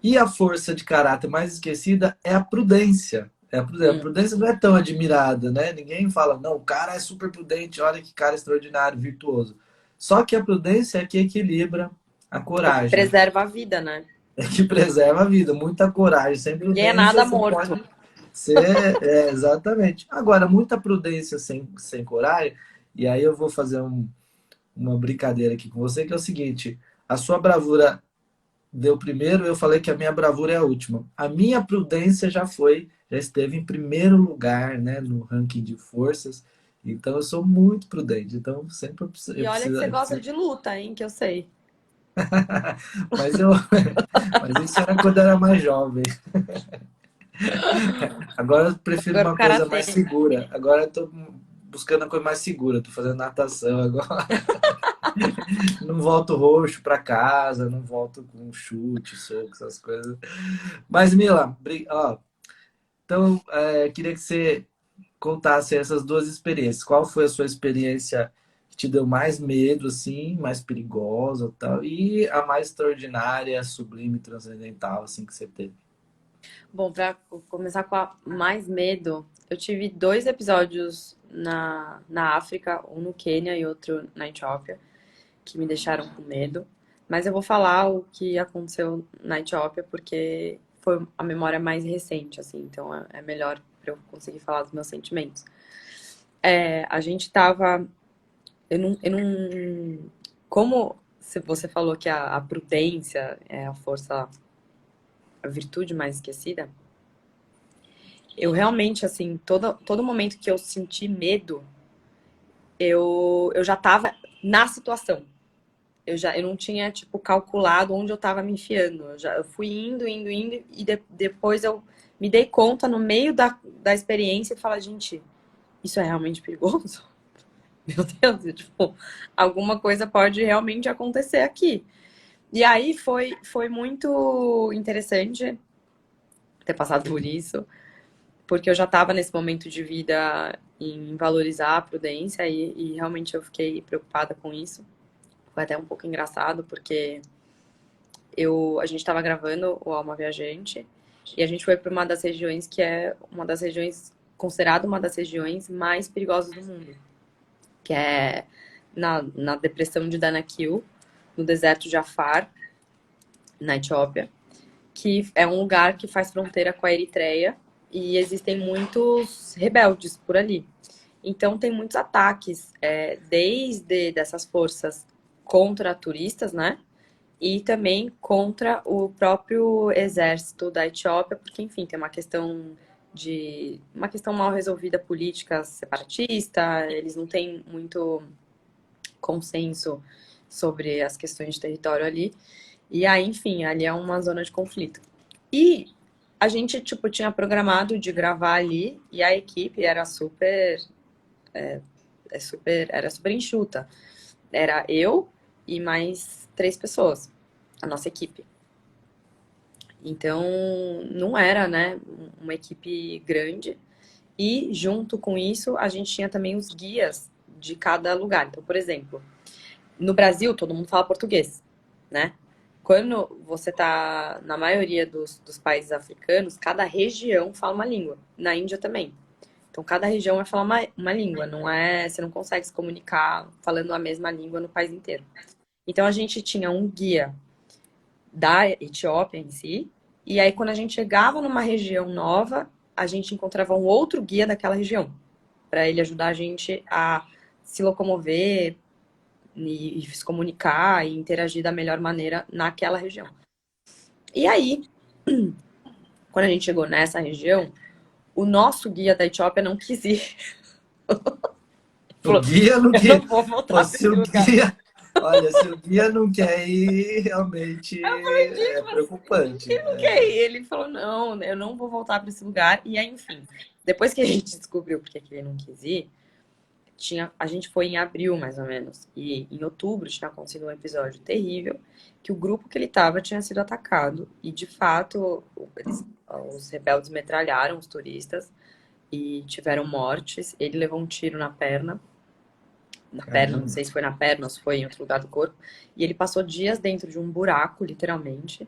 Speaker 1: E a força de caráter mais esquecida é a prudência. A
Speaker 2: Hum.
Speaker 1: prudência não é tão admirada, né? Ninguém fala, não, o cara é super prudente, olha que cara extraordinário, virtuoso. Só que a prudência é que equilibra a
Speaker 2: É que
Speaker 1: coragem,
Speaker 2: preserva a vida, né?
Speaker 1: é que preserva a vida. Muita coragem, sem
Speaker 2: Ninguém é
Speaker 1: prudência,
Speaker 2: nada
Speaker 1: você
Speaker 2: morto.
Speaker 1: pode ser. Exatamente. Agora, muita prudência sem coragem, e aí eu vou fazer uma brincadeira aqui com você, que é o seguinte: a sua bravura deu primeiro, eu falei que a minha bravura é a última. A minha prudência já esteve em primeiro lugar, né, no ranking de forças. Então eu sou muito prudente. Então sempre
Speaker 2: E olha que você
Speaker 1: eu
Speaker 2: gosta
Speaker 1: preciso...
Speaker 2: de luta, hein? Que eu sei.
Speaker 1: mas eu mas isso era quando eu era mais jovem. Agora eu prefiro
Speaker 2: Agora o
Speaker 1: uma coisa
Speaker 2: karatê.
Speaker 1: mais segura. Agora eu tô buscando uma coisa mais segura. Tô fazendo natação agora. Não volto roxo para casa, não volto com chute, soco, essas coisas. Mas Mila, ó, então, queria que você contasse essas duas experiências. Qual foi a sua experiência que te deu mais medo, assim, mais perigosa, tal, e a mais extraordinária, sublime, transcendental, assim, que você teve?
Speaker 2: Bom, pra começar com a mais medo, eu tive dois episódios na África, um no Quênia e outro na Etiópia, que me deixaram com medo. Mas eu vou falar o que aconteceu na Etiópia, porque foi a memória mais recente, assim, então é melhor para eu conseguir falar dos meus sentimentos. A gente tava. Eu não. Como você falou que a prudência é a força, a virtude mais esquecida, eu realmente, assim, todo momento que eu senti medo, eu já tava na situação. Eu não tinha, tipo, calculado onde eu tava me enfiando. Eu fui indo, e depois eu me dei conta no meio da experiência e falar, gente, isso é realmente perigoso? Meu Deus, tipo, alguma coisa pode realmente acontecer aqui. E aí foi muito interessante ter passado por isso, porque eu já estava nesse momento de vida em valorizar a prudência e realmente eu fiquei preocupada com isso. Foi até um pouco engraçado, porque a gente estava gravando o Alma Viajante e a gente foi para uma das regiões que é uma das regiões, considerada uma das regiões mais perigosas do mundo, que é na depressão de Danakil, no deserto de Afar, na Etiópia, que é um lugar que faz fronteira com a Eritreia e existem muitos rebeldes por ali. Então tem muitos ataques, desde dessas forças contra turistas, né? E também contra o próprio exército da Etiópia, porque, enfim, tem uma questão mal resolvida política separatista, eles não têm muito consenso sobre as questões de território ali. E aí, enfim, ali é uma zona de conflito. E a gente, tipo, tinha programado de gravar ali e a equipe era super enxuta. Era eu e mais três pessoas, a nossa equipe. Então, não era, né, uma equipe grande. E, junto com isso, a gente tinha também os guias de cada lugar. Então, por exemplo, no Brasil, todo mundo fala português, né? Quando você tá na maioria dos países africanos, cada região fala uma língua. Na Índia também. Então, cada região vai falar uma língua, não é, você não consegue se comunicar falando a mesma língua no país inteiro. Então, a gente tinha um guia da Etiópia em si, e aí quando a gente chegava numa região nova, a gente encontrava um outro guia daquela região, para ele ajudar a gente a se locomover e se comunicar e interagir da melhor maneira naquela região. E aí, quando a gente chegou nessa região, o nosso guia da Etiópia não quis ir.
Speaker 1: O
Speaker 2: Falou,
Speaker 1: guia não
Speaker 2: eu
Speaker 1: quer.
Speaker 2: não vou
Speaker 1: Pô,
Speaker 2: voltar para
Speaker 1: se
Speaker 2: esse
Speaker 1: o
Speaker 2: lugar.
Speaker 1: guia. Olha, se o guia não quer ir, realmente
Speaker 2: Aí eu falei,
Speaker 1: é
Speaker 2: gente, mas
Speaker 1: preocupante.
Speaker 2: ele não quer ir. Ele falou, não, eu não vou voltar para esse lugar. E aí, enfim, depois que a gente descobriu porque que ele não quis ir, a gente foi em abril, mais ou menos. E em outubro tinha acontecido um episódio terrível, que o grupo que ele estava tinha sido atacado. E, de fato, os rebeldes metralharam os turistas e tiveram mortes. Ele levou um tiro na perna. Na perna, não
Speaker 1: Caramba.
Speaker 2: sei se foi na perna ou se foi em outro lugar do corpo. E ele passou dias dentro de um buraco, literalmente.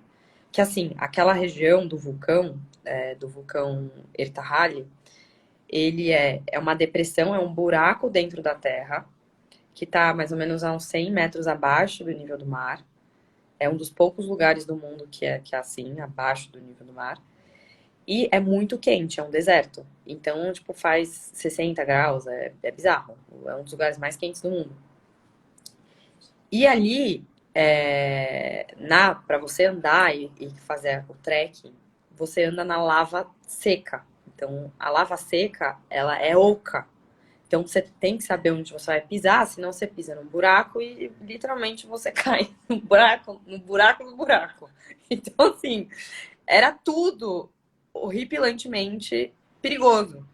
Speaker 2: Que, assim, aquela região do vulcão Ertahali, ele é uma depressão, é um buraco dentro da terra, que está mais ou menos a uns 100 metros abaixo do nível do mar. É um dos poucos lugares do mundo que é assim, abaixo do nível do mar. E é muito quente, é um deserto. Então, tipo, faz 60 graus, é bizarro. É um dos lugares mais quentes do mundo. E ali, para você andar e fazer o trekking, você anda na lava seca. Então, a lava seca, ela é oca. Então você tem que saber onde você vai pisar, senão você pisa num buraco e literalmente você cai no buraco, no buraco, no buraco. Então, assim, era tudo horripilantemente perigoso.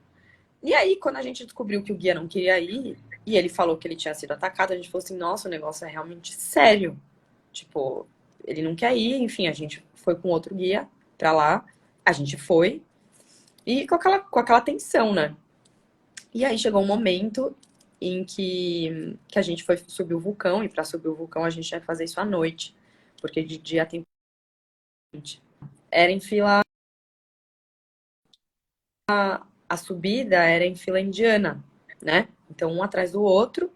Speaker 2: E aí, quando a gente descobriu que o guia não queria ir, e ele falou que ele tinha sido atacado, a gente falou assim, nossa, o negócio é realmente sério. Tipo, ele não quer ir, enfim, a gente foi com outro guia pra lá, a gente foi, e com aquela tensão, né? E aí chegou um momento em que a gente foi subir o vulcão, e para subir o vulcão a gente ia fazer isso à noite, porque de dia tem. Era em fila. A subida era em fila indiana, né? Então, um atrás do outro,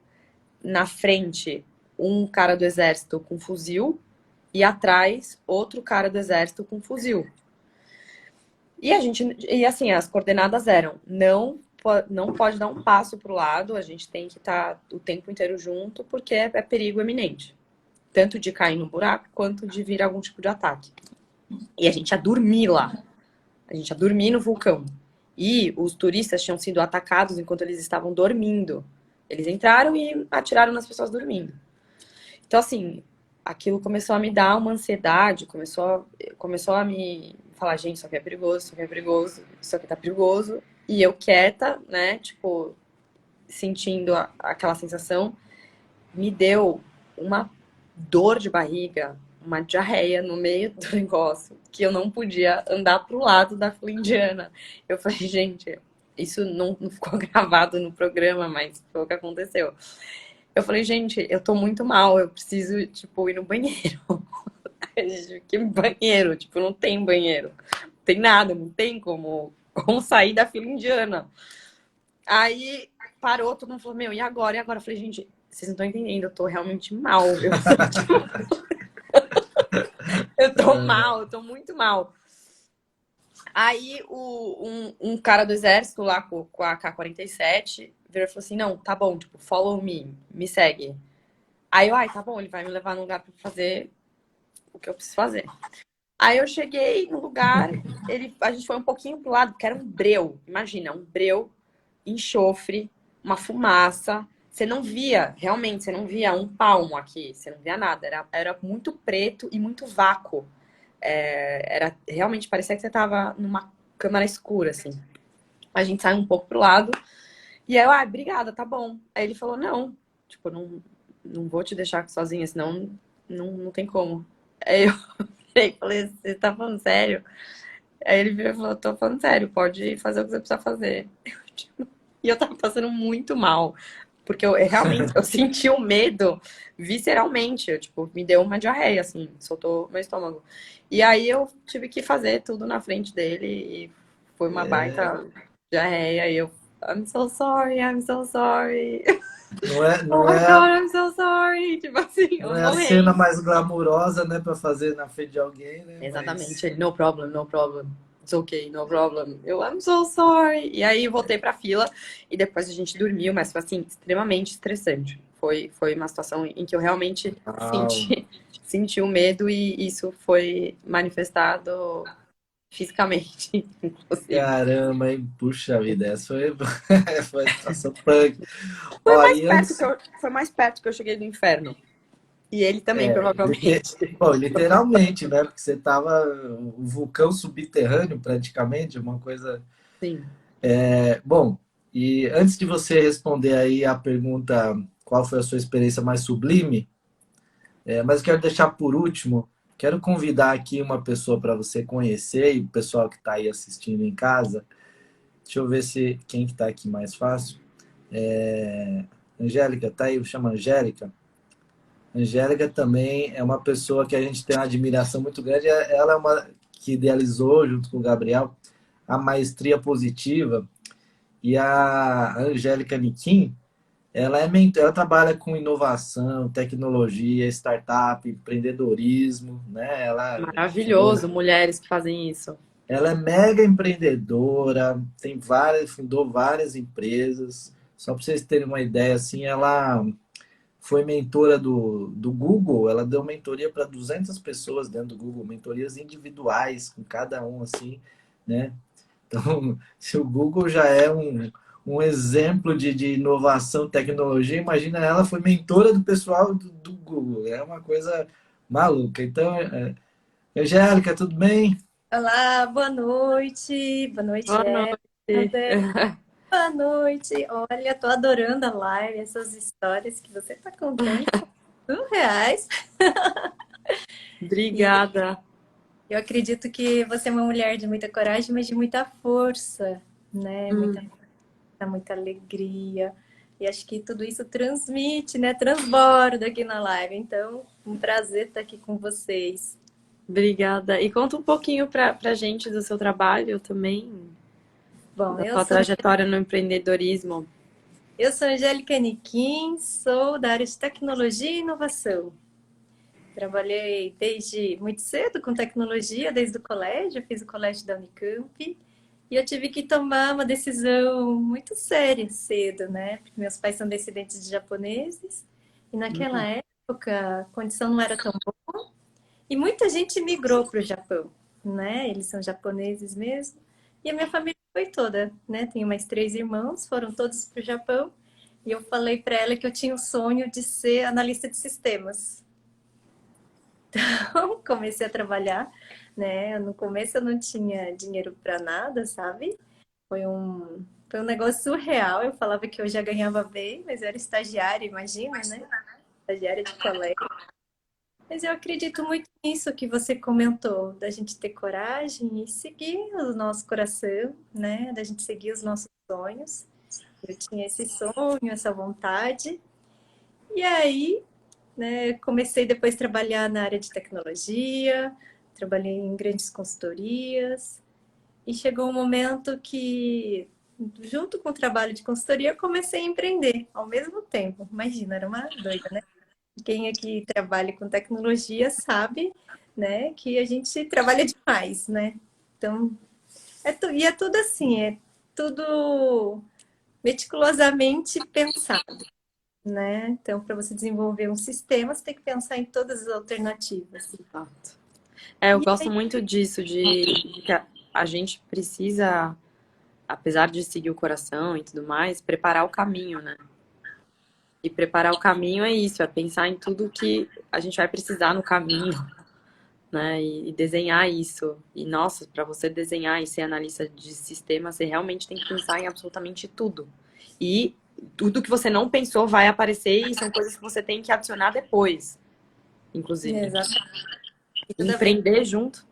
Speaker 2: na frente, um cara do exército com fuzil, e atrás, outro cara do exército com fuzil. E assim, as coordenadas eram: não pode dar um passo para o lado, a gente tem que estar o tempo inteiro junto, porque é perigo eminente. Tanto de cair no buraco, quanto de vir algum tipo de ataque. E a gente ia dormir lá. A gente ia dormir no vulcão. E os turistas tinham sido atacados enquanto eles estavam dormindo. Eles entraram e atiraram nas pessoas dormindo. Então, assim, aquilo começou a me dar uma ansiedade, começou a me falar, gente, isso aqui é perigoso, isso aqui é perigoso, isso aqui tá perigoso. E eu quieta, né, tipo, sentindo aquela sensação, me deu uma dor de barriga, uma diarreia no meio do negócio, que eu não podia andar pro lado da fila indiana. Eu falei, gente, isso não ficou gravado no programa, mas foi o que aconteceu. Eu falei, gente, eu tô muito mal, eu preciso, tipo, ir no banheiro. Que banheiro? Tipo, não tem banheiro. Não tem nada, não tem como sair da fila indiana. Aí parou, todo mundo falou, meu, e agora? E agora? Eu falei, gente, vocês não estão entendendo, eu tô realmente mal. Eu tô mal, eu tô muito mal. Aí um cara do exército lá com a AK-47 virou e falou assim, não, tá bom, tipo, follow me segue. Aí eu, ai, tá bom, ele vai me levar no lugar pra fazer o que eu preciso fazer. Aí eu cheguei no lugar, a gente foi um pouquinho pro lado, porque era um breu. Imagina, um breu, enxofre, uma fumaça. Você não via, realmente, você não via um palmo aqui, você não via nada. Era muito preto e muito vácuo. Era realmente, parecia que você tava numa câmara escura, assim. A gente saiu um pouco pro lado. E aí eu, obrigada, tá bom. Aí ele falou, não, tipo, não vou te deixar sozinha, senão não tem como. Aí eu Falei, você tá falando sério? Aí ele virou e falou, tô falando sério, pode fazer o que você precisa fazer. E eu tava passando muito mal. Porque realmente eu senti o medo visceralmente. Eu, tipo, me deu uma diarreia, assim, soltou meu estômago. E aí eu tive que fazer tudo na frente dele e foi uma
Speaker 1: É,
Speaker 2: baita diarreia. E eu, I'm so sorry, I'm so sorry.
Speaker 1: não é,
Speaker 2: Oh
Speaker 1: não
Speaker 2: my
Speaker 1: é,
Speaker 2: God, I'm so sorry. Tipo assim,
Speaker 1: não
Speaker 2: eu
Speaker 1: é a cena
Speaker 2: morrendo.
Speaker 1: mais glamurosa, né, para fazer na frente de alguém, né?
Speaker 2: Exatamente,
Speaker 1: Mas
Speaker 2: ele, no problem, no problem. It's okay, no problem. Eu, I'm so sorry. E aí voltei pra fila e depois a gente dormiu, mas foi assim, extremamente estressante. Foi uma situação em que eu realmente
Speaker 1: uau,
Speaker 2: senti o medo e isso foi manifestado fisicamente, inclusive.
Speaker 1: caramba, hein? Puxa vida, essa foi, foi a situação punk. Ó, e antes,
Speaker 2: Foi mais perto que eu cheguei do inferno. E ele também,
Speaker 1: é,
Speaker 2: provavelmente.
Speaker 1: bom, literalmente, né? Porque você tava um vulcão subterrâneo praticamente, uma coisa.
Speaker 2: Sim.
Speaker 1: Bom, e antes de você responder aí a pergunta qual foi a sua experiência mais sublime, mas eu quero deixar por último, quero convidar aqui uma pessoa para você conhecer e o pessoal que está aí assistindo em casa. Deixa eu ver se quem que está aqui mais fácil. Angélica, tá aí, chama Angélica. Angélica também é uma pessoa que a gente tem uma admiração muito grande. Ela é uma que idealizou, junto com o Gabriel, a maestria positiva. E a Angélica Niquim, ela é mentor, ela trabalha com inovação, tecnologia, startup, empreendedorismo, né?
Speaker 2: Maravilhoso, mulheres que fazem isso.
Speaker 1: Ela é mega empreendedora, tem várias, fundou várias empresas. Só para vocês terem uma ideia, assim, ela foi mentora do Google, ela deu mentoria para 200 pessoas dentro do Google, mentorias individuais com cada um, assim, né? Então, se o Google já é um exemplo de inovação, tecnologia, imagina ela foi mentora do pessoal do Google. É uma coisa maluca. Então, Angélica, tudo bem?
Speaker 3: Olá, boa noite. Boa noite,
Speaker 2: Boa noite.
Speaker 3: Éder. Boa noite. Olha, tô adorando a live, essas histórias que você tá contando são surreais. E
Speaker 2: Obrigada.
Speaker 3: eu acredito que você é uma mulher de muita coragem, mas de muita força, né? Muita alegria. E acho que tudo isso transmite, né? Transborda aqui na live. Então, um prazer estar aqui com vocês.
Speaker 2: Obrigada. E conta um pouquinho pra gente do seu trabalho também,
Speaker 3: Bom,
Speaker 2: da sua trajetória no empreendedorismo.
Speaker 3: eu sou Angélica Niquim, sou da área de tecnologia e inovação. Trabalhei desde muito cedo com tecnologia, desde o colégio, fiz o colégio da Unicamp, e eu tive que tomar uma decisão muito séria cedo, né? Porque meus pais são descendentes de japoneses, e naquela
Speaker 2: Uhum.
Speaker 3: época a condição não era tão boa, e muita gente migrou para o Japão, né? Eles são japoneses mesmo, e a minha família foi toda, né? Tenho mais três irmãos, foram todos para o Japão, e eu falei para ela que eu tinha o sonho de ser analista de sistemas. Então, comecei a trabalhar, né? No começo eu não tinha dinheiro para nada, sabe? Foi um negócio surreal. Eu falava que eu já ganhava bem, mas eu era estagiária, imagina, né? Estagiária de colégio. Mas eu acredito muito nisso que você comentou, da gente ter coragem e seguir o nosso coração, né? Da gente seguir os nossos sonhos. Eu tinha esse sonho, essa vontade. E aí, né, comecei depois a trabalhar na área de tecnologia, trabalhei em grandes consultorias, e chegou um momento que, junto com o trabalho de consultoria, eu comecei a empreender ao mesmo tempo. Imagina, era uma doida, né? Quem aqui trabalha com tecnologia sabe, né, que a gente trabalha demais, né? Então, e é tudo assim, é tudo meticulosamente pensado, né? Então, para você desenvolver um sistema, você tem que pensar em todas as alternativas.
Speaker 2: Exato. Eu
Speaker 3: E
Speaker 2: gosto
Speaker 3: aí,
Speaker 2: muito disso, de que a gente precisa, apesar de seguir o coração e tudo mais, preparar o caminho, né? E preparar o caminho é isso, é pensar em tudo que a gente vai precisar no caminho, né? E desenhar isso. E, nossa, para você desenhar e ser analista de sistema, você realmente tem que pensar em absolutamente tudo. E tudo que você não pensou vai aparecer e são coisas que você tem que adicionar depois, inclusive.
Speaker 3: exato. E toda vez,
Speaker 2: Empreender junto.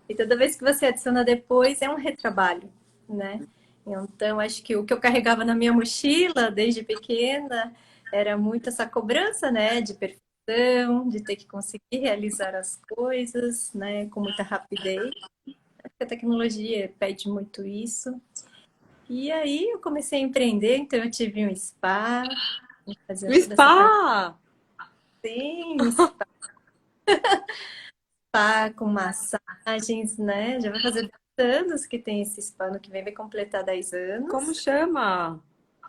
Speaker 3: e toda vez que você adiciona depois, é um retrabalho, né? Então, acho que o que eu carregava na minha mochila desde pequena era muito essa cobrança, né, de perfeição, de ter que conseguir realizar as coisas, né, com muita rapidez. A tecnologia pede muito isso. E aí eu comecei a empreender, então eu tive um spa, fazia
Speaker 2: O
Speaker 3: toda essa parte,
Speaker 2: spa!
Speaker 3: sim, spa com massagens, né? Já vai fazer 10 anos que tem esse spa, no que vem vai completar 10
Speaker 2: Como
Speaker 3: anos.
Speaker 2: chama?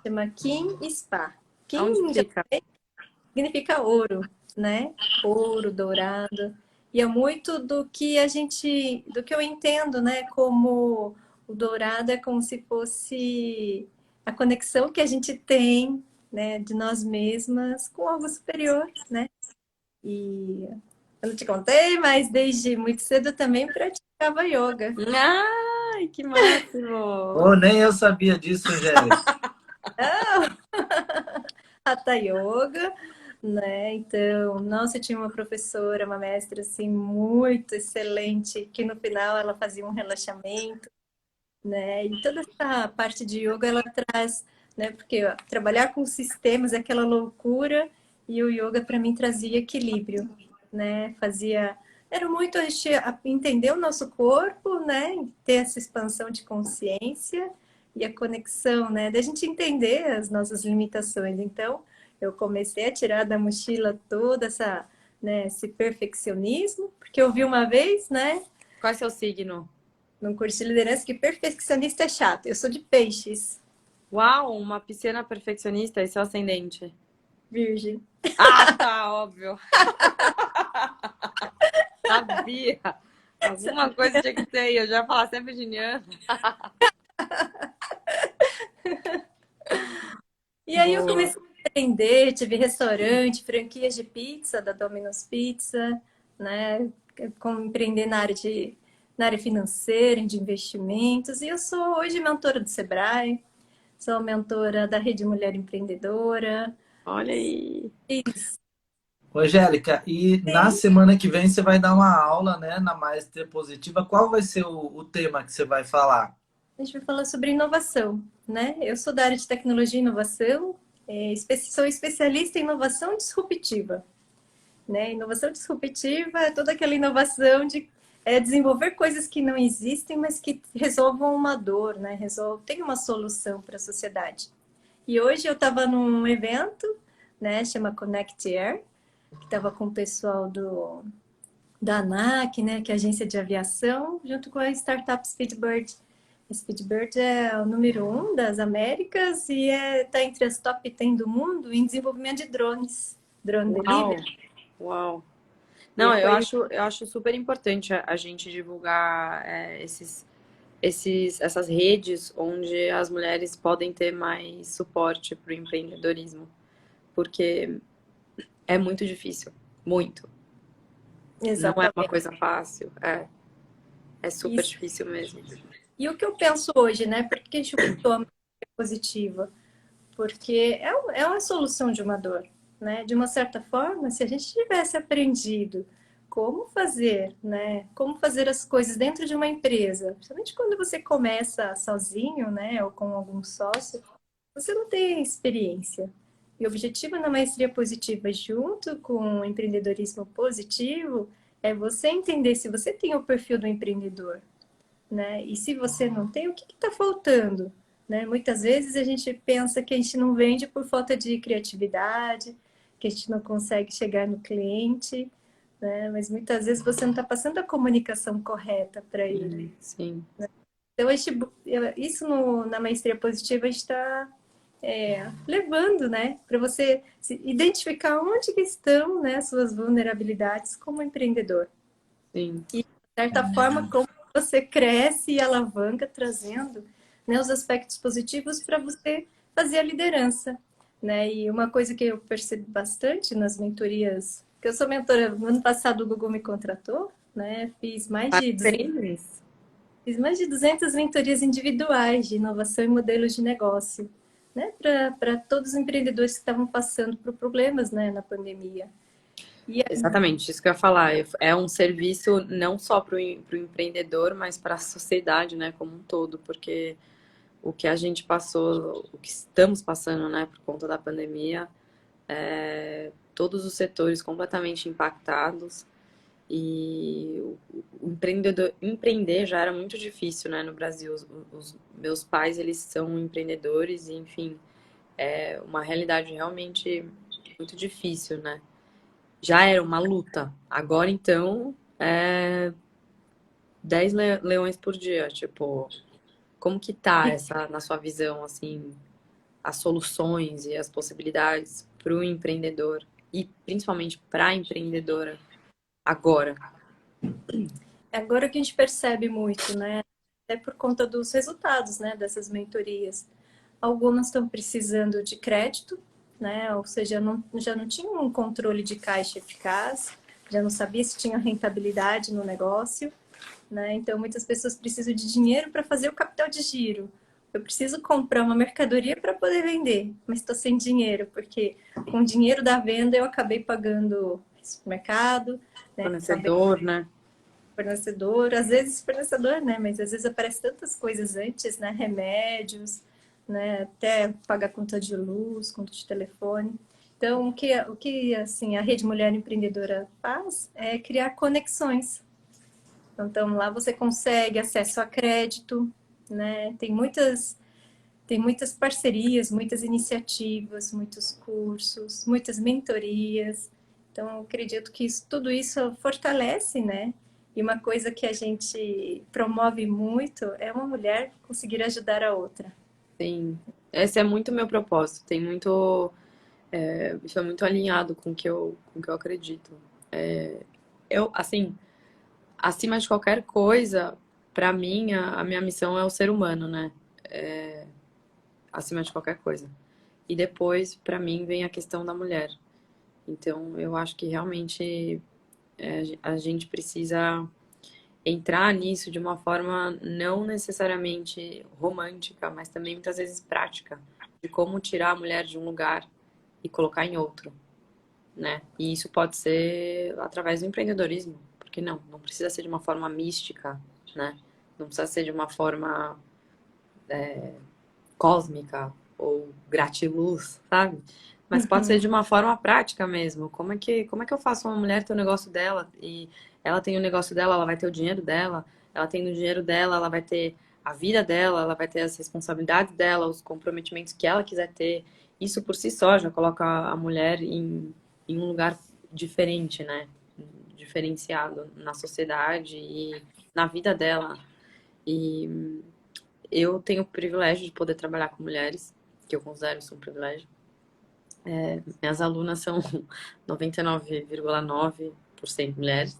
Speaker 3: Chama Kim Spa.
Speaker 2: Aonde
Speaker 3: Kim já
Speaker 2: fica?
Speaker 3: significa ouro, né? Ouro, dourado. E é muito do que eu entendo, né? Como o dourado é como se fosse a conexão que a gente tem, né? De nós mesmas com algo superior, né? E eu não te contei, mas desde muito cedo eu também praticava yoga.
Speaker 2: Ai, que máximo!
Speaker 1: Oh, nem eu sabia disso, Angélica.
Speaker 3: Hatha Yoga, né? Então, nossa, eu tinha uma professora, uma mestra assim muito excelente, que no final ela fazia um relaxamento, né? E toda essa parte de yoga ela traz, né? Porque ó, trabalhar com sistemas é aquela loucura e o yoga para mim trazia equilíbrio, né? Fazia era muito a gente entender o nosso corpo, né? Ter essa expansão de consciência e a conexão, né? Da gente entender as nossas limitações. Então, eu comecei a tirar da mochila toda essa, né, esse perfeccionismo, porque eu vi uma vez, né,
Speaker 2: Qual é seu signo?
Speaker 3: num curso de liderança que perfeccionista é chato. Eu sou de peixes,
Speaker 2: Uau, uma pisciana perfeccionista e seu ascendente.
Speaker 3: virgem.
Speaker 2: Ah, tá, óbvio. Sabia. Alguma coisa tinha que ter. Eu já ia falar, você é virginiana.
Speaker 3: E aí eu
Speaker 2: Boa.
Speaker 3: comecei a aprender, tive restaurante, franquias de pizza da Domino's Pizza, né? Como empreender na área financeira, de investimentos. E eu sou hoje mentora do Sebrae, sou mentora da Rede Mulher Empreendedora.
Speaker 2: Olha aí.
Speaker 1: Ô, Angélica, e na semana que vem você vai dar uma aula, né, na Maestria Positiva. Qual vai ser o tema que você vai falar?
Speaker 3: A gente vai falar sobre inovação, né? Eu sou da área de tecnologia e inovação, sou especialista em inovação disruptiva, né? Inovação disruptiva é toda aquela inovação de desenvolver coisas que não existem, mas que resolvam uma dor, né? Tem uma solução para a sociedade. E hoje eu estava num evento, né? Chama Connect Air, que estava com o pessoal da ANAC, né? Que é a agência de aviação, junto com a startup Speedbird. A Speedbird é o número 1 das Américas e está entre as top 10 do mundo em desenvolvimento de drones, drone
Speaker 2: Uau.
Speaker 3: delivery.
Speaker 2: Uau.
Speaker 3: E
Speaker 2: Não, eu
Speaker 3: foi
Speaker 2: acho, eu acho super importante a gente divulgar essas redes onde as mulheres podem ter mais suporte para o empreendedorismo, porque é muito difícil, muito. Não é uma
Speaker 3: exatamente
Speaker 2: coisa fácil, é super
Speaker 3: isso.
Speaker 2: difícil mesmo.
Speaker 3: E o que eu penso hoje, né? Por que a gente botou a mente positiva? Porque é uma solução de uma dor, né? De uma certa forma, se a gente tivesse aprendido como fazer, né? Como fazer as coisas dentro de uma empresa, principalmente quando você começa sozinho, né? Ou com algum sócio, você não tem experiência. E o objetivo na maestria positiva, junto com o empreendedorismo positivo, é você entender se você tem o perfil do empreendedor, né? E se você não tem, o que está faltando? Né? Muitas vezes a gente pensa que a gente não vende por falta de criatividade, que a gente não consegue chegar no cliente, né? Mas muitas vezes você não está passando a comunicação correta para ele.
Speaker 2: Sim.
Speaker 3: Então, isso na maestria positiva a gente está levando, né, para você identificar onde que estão, né, suas vulnerabilidades como empreendedor.
Speaker 2: Sim.
Speaker 3: E, de certa forma, como você cresce e alavanca, trazendo, né, os aspectos positivos para você fazer a liderança. Né? E uma coisa que eu percebo bastante nas mentorias, que eu sou mentora, no ano passado o Google me contratou, né?
Speaker 2: Parabéns.
Speaker 3: Fiz mais de 200 mentorias individuais de inovação e modelos de negócio, né? Para todos os empreendedores que estavam passando por problemas, né, na pandemia. E
Speaker 2: Exatamente, isso que eu ia falar. É um serviço não só para o empreendedor, mas para a sociedade, né, como um todo, porque o que a gente passou, o que estamos passando, né, por conta da pandemia, todos os setores completamente impactados e o empreendedor, empreender já era muito difícil, né, no Brasil. Os meus pais, eles são empreendedores e, enfim, é uma realidade realmente muito difícil, né? Já era uma luta. Agora, então, 10 leões por dia, tipo, como que tá essa, na sua visão, assim, as soluções e as possibilidades para o empreendedor e principalmente para a empreendedora agora?
Speaker 3: agora que a gente percebe muito, né? É por conta dos resultados, né, dessas mentorias. Algumas estão precisando de crédito, né? Ou seja, já não tinha um controle de caixa eficaz, já não sabia se tinha rentabilidade no negócio, né? Então, muitas pessoas precisam de dinheiro para fazer o capital de giro. Eu preciso comprar uma mercadoria para poder vender, mas estou sem dinheiro, porque com o dinheiro da venda eu acabei pagando supermercado, né? Acabei
Speaker 2: Fornecedor, né?
Speaker 3: fornecedor, às vezes fornecedor, né? Mas às vezes aparece tantas coisas antes, né? Remédios, né? Até pagar conta de luz, conta de telefone. Então, o que assim, a Rede Mulher Empreendedora faz é criar conexões. Então, lá você consegue acesso a crédito, né? Tem muitas parcerias, muitas iniciativas, muitos cursos, muitas mentorias. Então, eu acredito que tudo isso fortalece, né? E uma coisa que a gente promove muito é uma mulher conseguir ajudar a outra.
Speaker 2: Sim. Esse é muito meu propósito. Tem muito, isso é muito alinhado com o que eu acredito. Eu, assim, acima de qualquer coisa, para mim, a minha missão é o ser humano, né? Acima de qualquer coisa. E depois, para mim, vem a questão da mulher. Então, eu acho que realmente a gente precisa entrar nisso de uma forma não necessariamente romântica, mas também muitas vezes prática, de como tirar a mulher de um lugar e colocar em outro, né? E isso pode ser através do empreendedorismo, porque não? Não precisa ser de uma forma mística, né? Não precisa ser de uma forma cósmica ou gratiluz, sabe? Mas pode ser
Speaker 3: Uhum.
Speaker 2: de uma forma prática mesmo. Como é que eu faço uma mulher ter o negócio dela e ela tem o negócio dela, ela vai ter o dinheiro dela, ela tem o dinheiro dela, ela vai ter a vida dela, ela vai ter as responsabilidades dela, os comprometimentos que ela quiser ter. Isso por si só já coloca a mulher em um lugar diferente, né? Diferenciado na sociedade e na vida dela. E eu tenho o privilégio de poder trabalhar com mulheres, que eu considero isso um privilégio. Minhas alunas são 99,9% mulheres.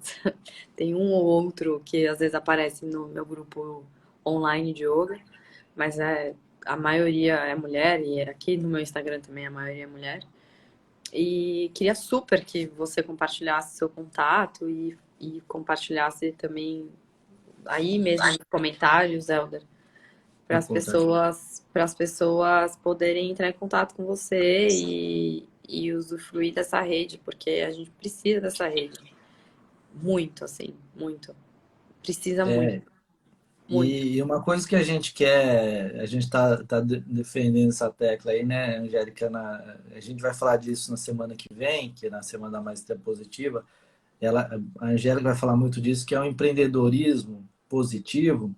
Speaker 2: Tem um ou outro que às vezes aparece no meu grupo online de yoga, mas a maioria é mulher, e aqui no meu Instagram também a maioria é mulher. E queria super que você compartilhasse seu contato e compartilhasse também aí mesmo nos comentários, Helder, para as pessoas poderem entrar em contato com você e usufruir dessa rede, porque a gente precisa dessa rede. Muito, assim, muito. Precisa muito,
Speaker 1: É,
Speaker 2: muito.
Speaker 1: e uma coisa que a gente quer, a gente está defendendo essa tecla aí, né, Angélica? A gente vai falar disso na semana que vem, que é na Semana Mais Tempo Positiva. A Angélica vai falar muito disso, que é o empreendedorismo positivo.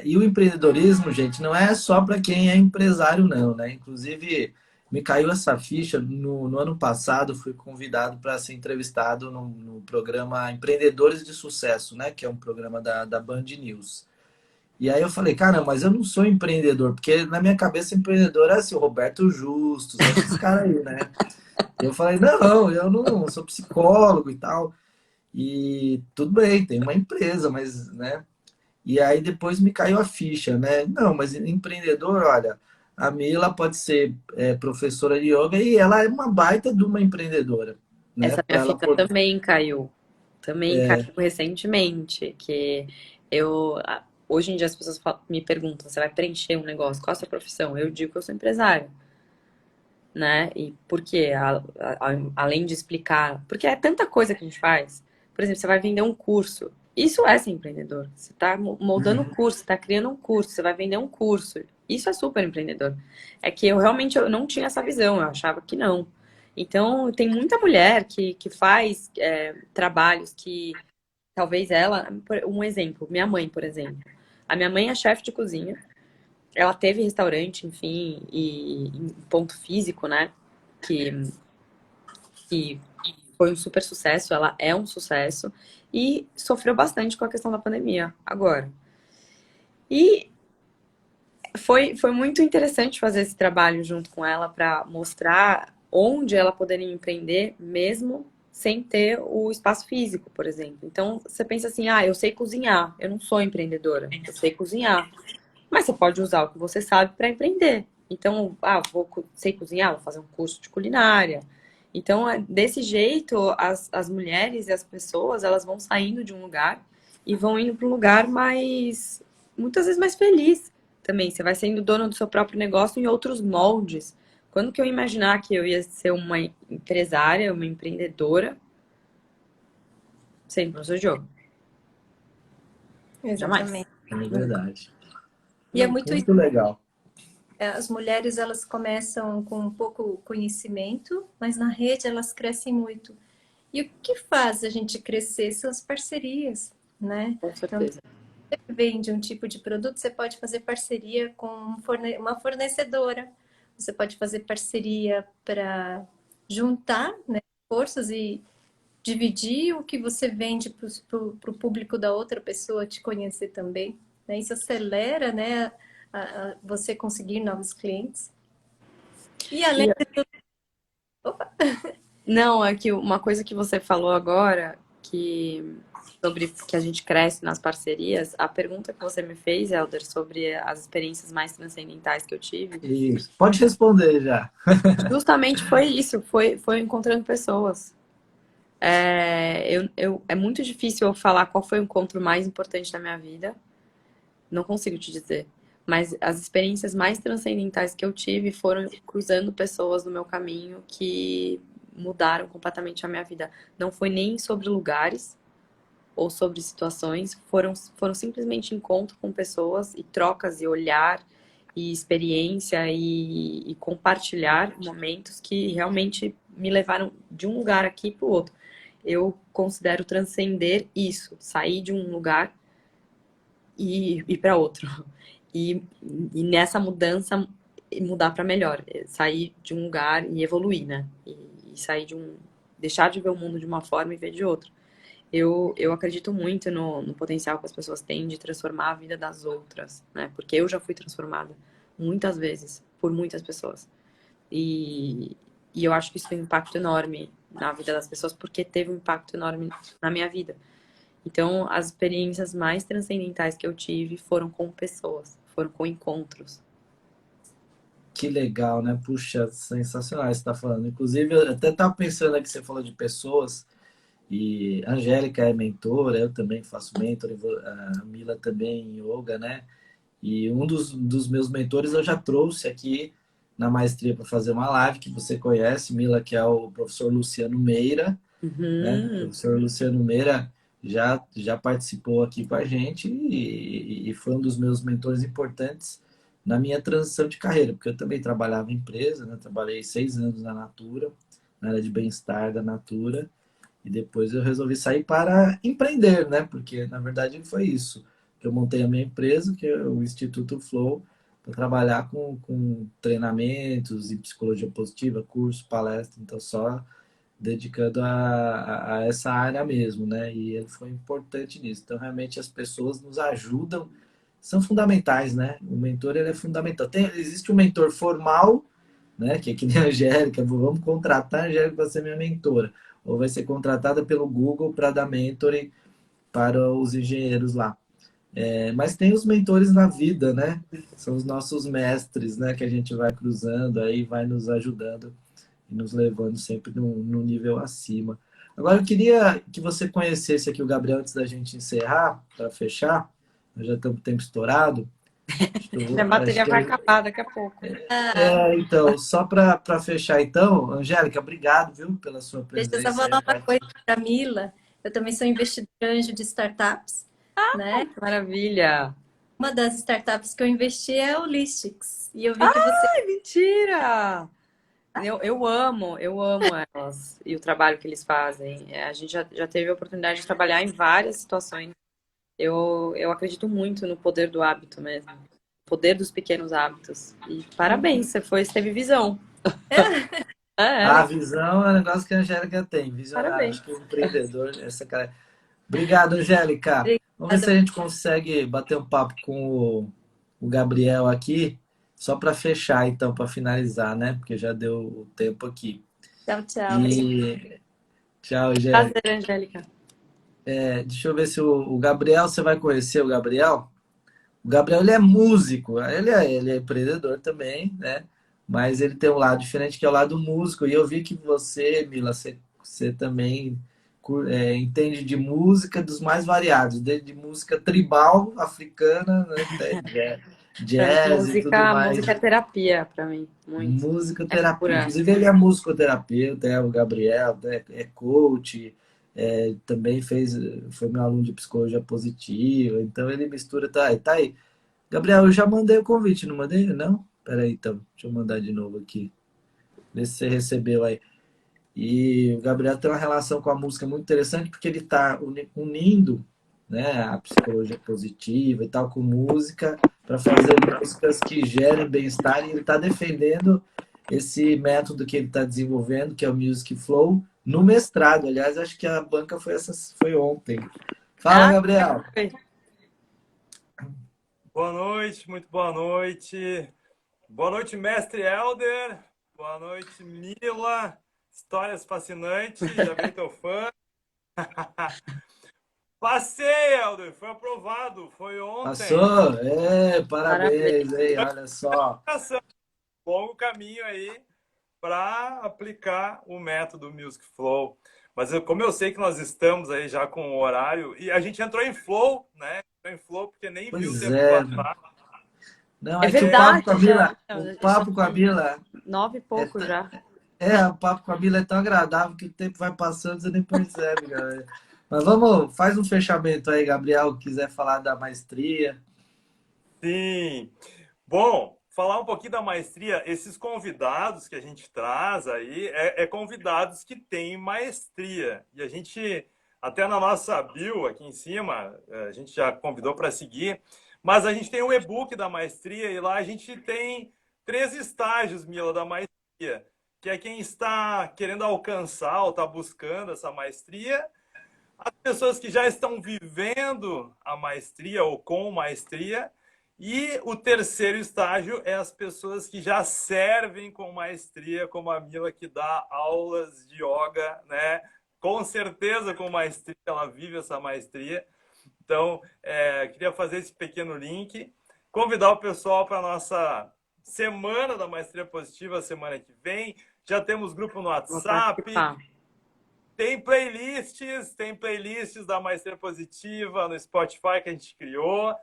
Speaker 1: E o empreendedorismo, gente, não é só para quem é empresário, não, né? Inclusive, me caiu essa ficha no ano passado, fui convidado para ser entrevistado no programa Empreendedores de Sucesso, né? Que é um programa da Band News. E aí eu falei, cara, mas eu não sou empreendedor, porque na minha cabeça empreendedor é assim, o Roberto Justus, esses caras aí, né? Eu falei, não, eu não sou psicólogo e tal. E tudo bem, tem uma empresa, mas, né? E aí depois me caiu a ficha, né? Não, mas empreendedor, olha, a Mila pode ser professora de yoga e ela é uma baita de uma empreendedora, né?
Speaker 2: Essa minha
Speaker 1: Para ela
Speaker 2: filha
Speaker 1: poder.
Speaker 2: também caiu. Também caiu recentemente, que hoje em dia as pessoas me perguntam, você vai preencher um negócio, qual a sua profissão? Eu digo que eu sou empresária, né? E por quê? Além de explicar, porque é tanta coisa que a gente faz. Por exemplo, você vai vender um curso. Isso é ser empreendedor. Você está moldando um curso, você está criando um curso, você vai vender um curso. Isso é super empreendedor. É que eu não tinha essa visão, eu achava que não. Então, tem muita mulher que faz trabalhos que talvez ela. Um exemplo, minha mãe, por exemplo. A minha mãe é chefe de cozinha. Ela teve restaurante, enfim, e em ponto físico, né? Que, que foi um super sucesso, ela é um sucesso. E sofreu bastante com a questão da pandemia, agora. E foi muito interessante fazer esse trabalho junto com ela para mostrar onde ela poderia empreender, mesmo sem ter o espaço físico, por exemplo. Então, você pensa assim, eu sei cozinhar, eu não sou empreendedora, eu sei cozinhar. Mas você pode usar o que você sabe para empreender. Então, sei cozinhar, vou fazer um curso de culinária. Então, desse jeito, as mulheres e as pessoas, elas vão saindo de um lugar e vão indo para um lugar mais, muitas vezes mais feliz também. Você vai sendo dona do seu próprio negócio em outros moldes. Quando que eu imaginar que eu ia ser uma empresária, uma empreendedora, sendo professor de yoga? Jamais.
Speaker 3: Exatamente.
Speaker 1: É verdade.
Speaker 3: E é
Speaker 2: Não.
Speaker 3: muito
Speaker 1: Muito legal.
Speaker 3: as mulheres elas começam com pouco conhecimento, mas na rede elas crescem muito. E o que faz a gente crescer são as parcerias, né?
Speaker 2: Com
Speaker 3: Então,
Speaker 2: certeza.
Speaker 3: você vende um tipo de produto, você pode fazer parceria com uma fornecedora, você pode fazer parceria para juntar, né, forças e dividir o que você vende para o público da outra pessoa te conhecer também. Né? Isso acelera, né, você conseguir novos clientes. E além
Speaker 2: E
Speaker 3: de tudo, opa,
Speaker 2: Não, é que uma coisa que você falou agora, que sobre que a gente cresce nas parcerias, a pergunta que você me fez, Helder, sobre as experiências mais transcendentais que eu tive,
Speaker 1: Isso. Pode responder já.
Speaker 2: justamente foi isso, foi encontrando pessoas. É muito difícil eu falar qual foi o encontro mais importante da minha vida, não consigo te dizer. Mas as experiências mais transcendentais que eu tive foram cruzando pessoas no meu caminho que mudaram completamente a minha vida. Não foi nem sobre lugares ou sobre situações, foram simplesmente encontro com pessoas e trocas e olhar e experiência e compartilhar momentos que realmente me levaram de um lugar aqui para o outro. Eu considero transcender isso, sair de um lugar e ir para outro. E, e nessa mudança, mudar para melhor. Sair de um lugar e evoluir, né? E sair de um. Deixar de ver o mundo de uma forma e ver de outra. Eu acredito muito no potencial que as pessoas têm de transformar a vida das outras, né? Porque eu já fui transformada muitas vezes por muitas pessoas. E, e eu acho que isso tem um impacto enorme na vida das pessoas, porque teve um impacto enorme na minha vida. Então, as experiências mais transcendentais que eu tive foram com pessoas, foram com encontros.
Speaker 1: Que legal, né? Puxa, sensacional você está falando. Inclusive, eu até estava pensando aqui, você falou de pessoas, e a Angélica é mentora, eu também faço mentor, a Mila também em yoga, né? E um dos meus mentores eu já trouxe aqui na maestria para fazer uma live, que você conhece, Mila, que é o professor Luciano Meira, né? O
Speaker 2: Uhum.
Speaker 1: professor Luciano Meira já participou aqui com a gente e foi um dos meus mentores importantes na minha transição de carreira, porque eu também trabalhava em empresa, né? Trabalhei 6 anos na Natura, na área de bem-estar da Natura, e depois eu resolvi sair para empreender, né? Porque na verdade foi isso. Eu montei a minha empresa, que é o Instituto Flow, para trabalhar com treinamentos em psicologia positiva, curso, palestra, então só dedicando a essa área mesmo, né? E ele foi importante nisso. Então, realmente, as pessoas nos ajudam, são fundamentais, né? O mentor, ele é fundamental. Existe um mentor formal, né? Que nem a Angélica, vamos contratar a Angélica para ser minha mentora. Ou vai ser contratada pelo Google para dar mentoring para os engenheiros lá. Mas tem os mentores na vida, né? São os nossos mestres, né? Que a gente vai cruzando aí, vai nos ajudando e nos levando sempre no nível acima. Agora, eu queria que você conhecesse aqui o Gabriel antes da gente encerrar, para fechar. Nós já estamos com o tempo estourado.
Speaker 2: Minha
Speaker 1: Acho
Speaker 2: bateria
Speaker 1: que
Speaker 2: vai acabar daqui a pouco.
Speaker 1: então, só para fechar então, Angélica, obrigado, viu, pela sua
Speaker 3: Deixa eu só
Speaker 1: presença aí.
Speaker 3: falar uma coisa para a Mila. Eu também sou investidora anjo de startups, né?
Speaker 2: Que maravilha!
Speaker 3: Uma das startups que eu investi é o Listix. E eu vi que você.
Speaker 2: Ai, mentira! Eu amo elas e o trabalho que eles fazem. A gente já teve a oportunidade de trabalhar em várias situações. Eu acredito muito no poder do hábito mesmo. Poder dos pequenos hábitos. E parabéns, você teve visão.
Speaker 1: A
Speaker 2: É,
Speaker 1: visão é um negócio que a Angélica tem, visionário,
Speaker 2: parabéns.
Speaker 1: acho que o empreendedor, essa cara. Obrigado, Angélica. Vamos ver se
Speaker 3: Obrigada.
Speaker 1: a gente consegue bater um papo com o Gabriel aqui, só para fechar, então, para finalizar, né? Porque já deu o tempo aqui.
Speaker 3: Tchau, tchau. Obrigada.
Speaker 1: E tchau, Angélica.
Speaker 2: Prazer, Angélica.
Speaker 1: Deixa eu ver se o Gabriel, você vai conhecer o Gabriel? O Gabriel, ele é músico, ele é empreendedor também, né? Mas ele tem um lado diferente, que é o lado músico. E eu vi que você, Mila, você também entende de música dos mais variados, desde música tribal, africana, né, até
Speaker 2: Pra mim,
Speaker 1: jazz e tudo mais.
Speaker 2: música é terapia pra mim, muito. É
Speaker 1: Musicoterapia.
Speaker 2: cura.
Speaker 1: Inclusive, ele é musicoterapeuta, o Gabriel, né, é coach, também foi meu aluno de psicologia positiva. Então, ele mistura, tá aí. Gabriel, eu já mandei o convite, não mandei? Não? Peraí, então, deixa eu mandar de novo aqui. Vê se você recebeu aí. E o Gabriel tem uma relação com a música muito interessante, porque ele está unindo, né, a psicologia positiva e tal com música para fazer músicas que gerem bem-estar. E ele está defendendo esse método que ele está desenvolvendo, que é o Music Flow, no mestrado. Aliás, acho que a banca foi ontem. Fala,
Speaker 2: Ah,
Speaker 1: Gabriel.
Speaker 2: foi.
Speaker 4: Boa noite, muito boa noite. Boa noite, mestre Helder. Boa noite, Mila. Histórias fascinantes, já vi teu fã. Passei, Helder, foi aprovado, foi ontem.
Speaker 1: Passou?
Speaker 2: Parabéns.
Speaker 1: Parabéns aí, olha só.
Speaker 4: Longo caminho aí para aplicar o método Music Flow. Mas como eu sei que nós estamos aí já com o horário, e a gente entrou em flow, né? Entrou em flow porque nem viu o
Speaker 1: Pois
Speaker 4: tempo
Speaker 1: é.
Speaker 4: passar.
Speaker 1: Não,
Speaker 2: É
Speaker 1: é que o papo
Speaker 2: verdade,
Speaker 1: com a
Speaker 2: já.
Speaker 1: Mila, o papo com a
Speaker 2: São
Speaker 1: Mila
Speaker 2: 9 e
Speaker 1: é,
Speaker 2: pouco já.
Speaker 1: o papo com a Mila é tão agradável que o tempo vai passando, você nem percebe, galera. Mas faz um fechamento aí, Gabriel, quiser falar da maestria.
Speaker 4: Sim. Bom, falar um pouquinho da maestria, esses convidados que a gente traz aí é convidados que têm maestria. E a gente, até na nossa bio aqui em cima, a gente já convidou para seguir, mas a gente tem o e-book da maestria e lá a gente tem 3 estágios, Mila, da maestria, que é quem está querendo alcançar ou está buscando essa maestria, as pessoas que já estão vivendo a maestria ou com maestria, e o terceiro estágio é as pessoas que já servem com maestria, como a Mila, que dá aulas de yoga, né? Com certeza, com maestria, ela vive essa maestria. Então, queria fazer esse pequeno link, convidar o pessoal para a nossa Semana da Maestria Positiva, semana que vem. Já temos grupo no
Speaker 2: Vou
Speaker 4: WhatsApp,
Speaker 2: participar.
Speaker 4: tem playlists da Maestria Positiva no Spotify que a gente criou.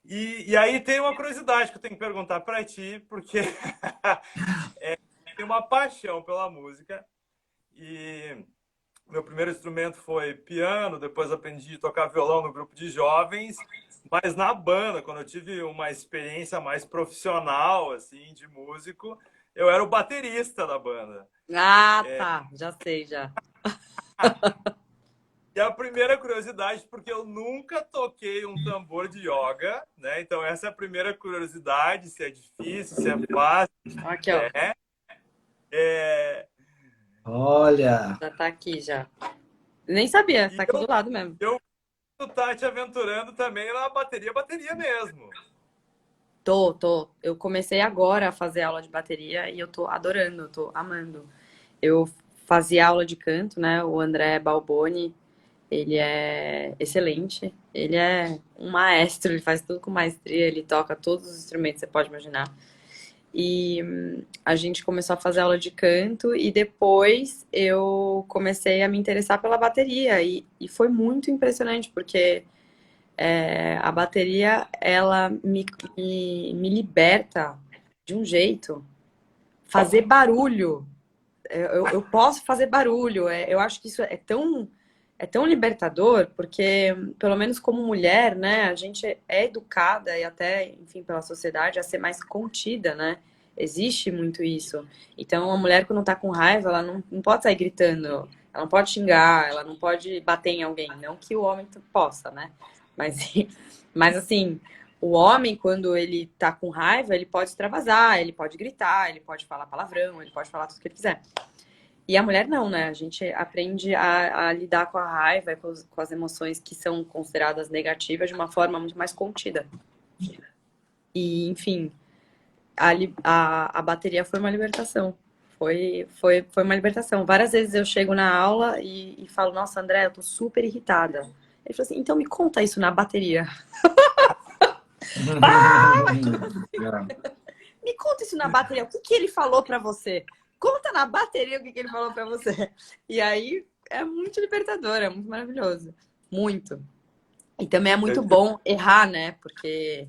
Speaker 4: E aí tem uma curiosidade que eu tenho que perguntar para ti, porque tem uma paixão pela música. E meu primeiro instrumento foi piano, depois aprendi a tocar violão no grupo de jovens, mas na banda, quando eu tive uma experiência mais profissional, assim, de músico, eu era o baterista da banda.
Speaker 2: Ah, tá. Já sei, já.
Speaker 4: E a primeira curiosidade, porque eu nunca toquei um tambor de yoga, né? Então essa é a primeira curiosidade, se é difícil, se é fácil.
Speaker 2: Aqui, ó.
Speaker 4: É,
Speaker 1: Olha,
Speaker 2: Já tá aqui, já. Nem sabia. Tá aqui do lado mesmo.
Speaker 4: tu tá te aventurando também na bateria mesmo.
Speaker 2: Tô. Eu comecei agora a fazer aula de bateria e eu tô adorando, eu tô amando. Eu fazia aula de canto, né? O André Balboni, ele é excelente. Ele é um maestro, ele faz tudo com maestria, ele toca todos os instrumentos que você pode imaginar. E a gente começou a fazer aula de canto e depois eu comecei a me interessar pela bateria e foi muito impressionante porque a bateria, ela me liberta de um jeito. Fazer barulho. Eu posso fazer barulho. Eu acho que isso é tão libertador, porque, pelo menos como mulher, né, a gente é educada e até, enfim, pela sociedade a ser mais contida, né? Existe muito isso. Então, a mulher, quando tá com raiva, ela não pode sair gritando, ela não pode xingar, ela não pode bater em alguém. Não que o homem possa, né? Mas, mas assim, o homem, quando ele tá com raiva, ele pode extravasar, ele pode gritar, ele pode falar palavrão, ele pode falar tudo o que ele quiser. E a mulher não, né? A gente aprende a lidar com a raiva, com as emoções que são consideradas negativas de uma forma muito mais contida. E, enfim, a bateria foi uma libertação. Foi uma libertação. Várias vezes eu chego na aula e falo, nossa, André, eu tô super irritada. Ele falou assim, então me conta isso na bateria. Me conta isso na bateria. O que ele falou pra você? Conta na bateria o que ele falou pra você. E aí é muito libertador, é muito maravilhoso. Muito. E também é muito bom errar, né? Porque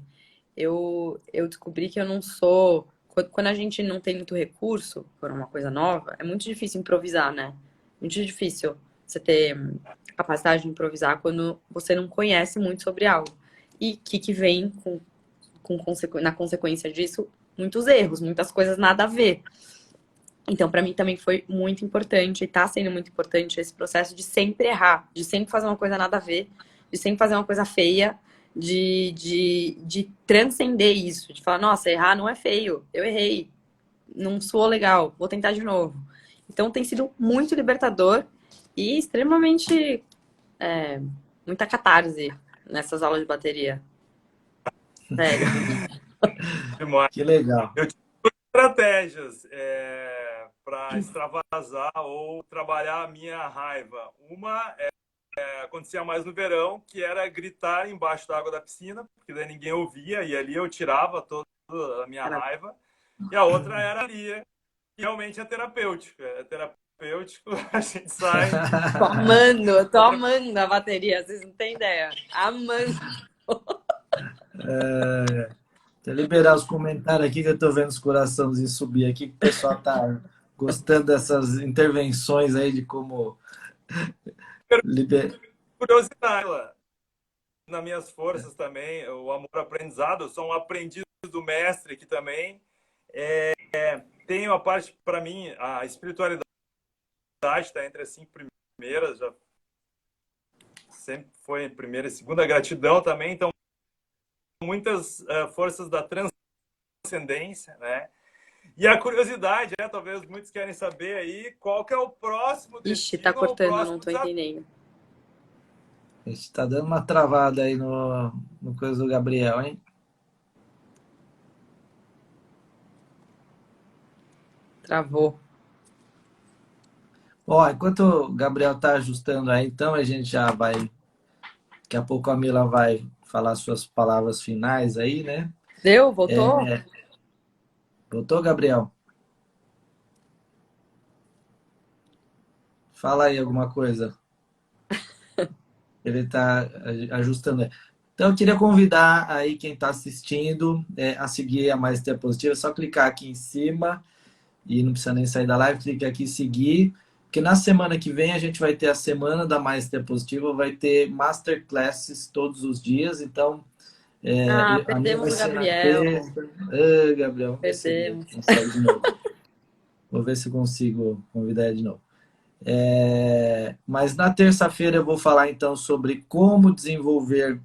Speaker 2: eu descobri que eu não sou... Quando a gente não tem muito recurso por uma coisa nova, é muito difícil improvisar, né? Muito difícil você ter capacidade de improvisar quando você não conhece muito sobre algo. E que vem na consequência disso, muitos erros, muitas coisas nada a ver. Então, para mim também foi muito importante, e tá sendo muito importante esse processo de sempre errar, de sempre fazer uma coisa nada a ver, de sempre fazer uma coisa feia, de transcender isso, de falar, nossa, errar não é feio, eu errei, não soou legal, vou tentar de novo. Então, tem sido muito libertador e extremamente muita catarse nessas aulas de bateria. Sério.
Speaker 1: Que legal.
Speaker 4: Eu tive estratégias para extravasar ou trabalhar a minha raiva. Uma acontecia mais no verão, que era gritar embaixo da água da piscina, porque daí ninguém ouvia, e ali eu tirava toda a minha raiva. E a outra era ali, que realmente é terapêutico. É terapêutico, a gente sai...
Speaker 2: Tô amando a bateria, vocês não têm ideia. Amando.
Speaker 1: Deixa eu liberar os comentários aqui, que eu tô vendo os coraçãozinhos subir aqui, que o pessoal tá gostando dessas intervenções aí de como liberar.
Speaker 4: Curiosidade, nas minhas forças também, o amor ao aprendizado, eu sou um aprendiz do mestre aqui também. Tenho a parte, para mim, a espiritualidade está entre as 5 primeiras, já sempre foi primeira e segunda, gratidão também, então muitas forças da transcendência, né? E a curiosidade, talvez muitos querem saber aí qual que é o próximo destino.
Speaker 2: Ixi, tá cortando, não tô entendendo.
Speaker 1: A gente tá dando uma travada aí no coisa do Gabriel, hein?
Speaker 2: Travou.
Speaker 1: Ó, enquanto o Gabriel tá ajustando aí, então a gente já vai... Daqui a pouco a Mila vai falar suas palavras finais aí, né?
Speaker 2: Deu? Voltou?
Speaker 1: Voltou, Gabriel? Fala aí alguma coisa. Ele está ajustando. Então, eu queria convidar aí quem está assistindo a seguir a Maestria Positiva. É só clicar aqui em cima e não precisa nem sair da live. Clique aqui em seguir. Porque na semana que vem a gente vai ter a Semana da Maestria Positiva. Vai ter masterclasses todos os dias. Então,
Speaker 2: perdemos o Gabriel.
Speaker 1: Gabriel,
Speaker 2: Perdemos.
Speaker 1: consegue de novo. Vou ver se eu consigo convidar ele de novo. Mas na terça-feira eu vou falar então sobre como desenvolver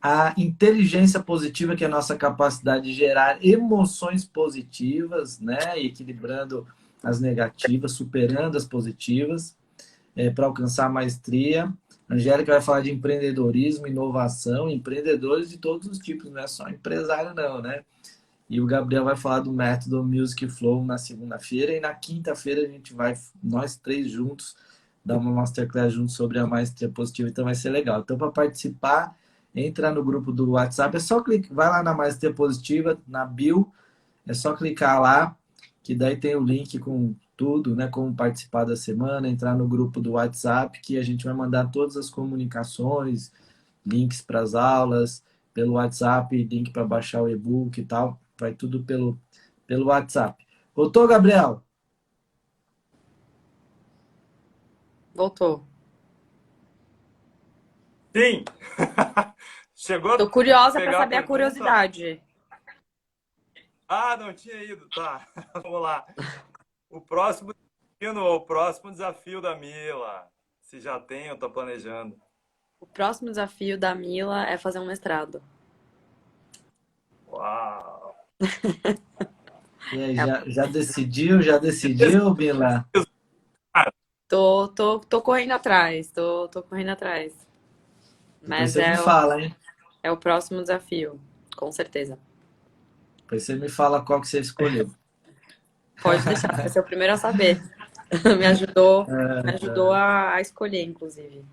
Speaker 1: a inteligência positiva, que é a nossa capacidade de gerar emoções positivas, né? Equilibrando as negativas, superando as positivas, para alcançar a maestria. A Angélica vai falar de empreendedorismo, inovação, empreendedores de todos os tipos, não é só empresário não, né? E o Gabriel vai falar do método Music Flow na segunda-feira. E na quinta-feira a gente vai, nós três juntos, dar uma masterclass juntos sobre a maestria positiva. Então vai ser legal. Então, para participar, entra no grupo do WhatsApp. É só clicar, vai lá na maestria positiva, na bio. É só clicar lá, que daí tem o link com tudo, né? Como participar da semana, entrar no grupo do WhatsApp, que a gente vai mandar todas as comunicações, links para as aulas, pelo WhatsApp, link para baixar o e-book e tal. Vai tudo pelo WhatsApp. Voltou, Gabriel?
Speaker 2: Voltou.
Speaker 4: Sim! Chegou
Speaker 2: Tô
Speaker 4: a
Speaker 2: curiosa para
Speaker 4: pegar a
Speaker 2: saber a
Speaker 4: pergunta?
Speaker 2: curiosidade.
Speaker 4: Ah, não tinha ido. Tá, vamos lá. O próximo desafio da Mila. Se já tem, eu tô planejando.
Speaker 2: O próximo desafio da Mila é fazer um mestrado.
Speaker 4: Uau!
Speaker 1: E aí,
Speaker 2: É,
Speaker 1: já decidiu? Já decidiu, Bila?
Speaker 2: tô correndo atrás, tô correndo atrás.
Speaker 1: Depois
Speaker 2: Mas
Speaker 1: você me fala, hein?
Speaker 2: é o próximo desafio, com certeza.
Speaker 1: Depois você me fala qual que você escolheu.
Speaker 2: Pode deixar, você vai ser o primeiro a saber. Me ajudou a escolher, inclusive.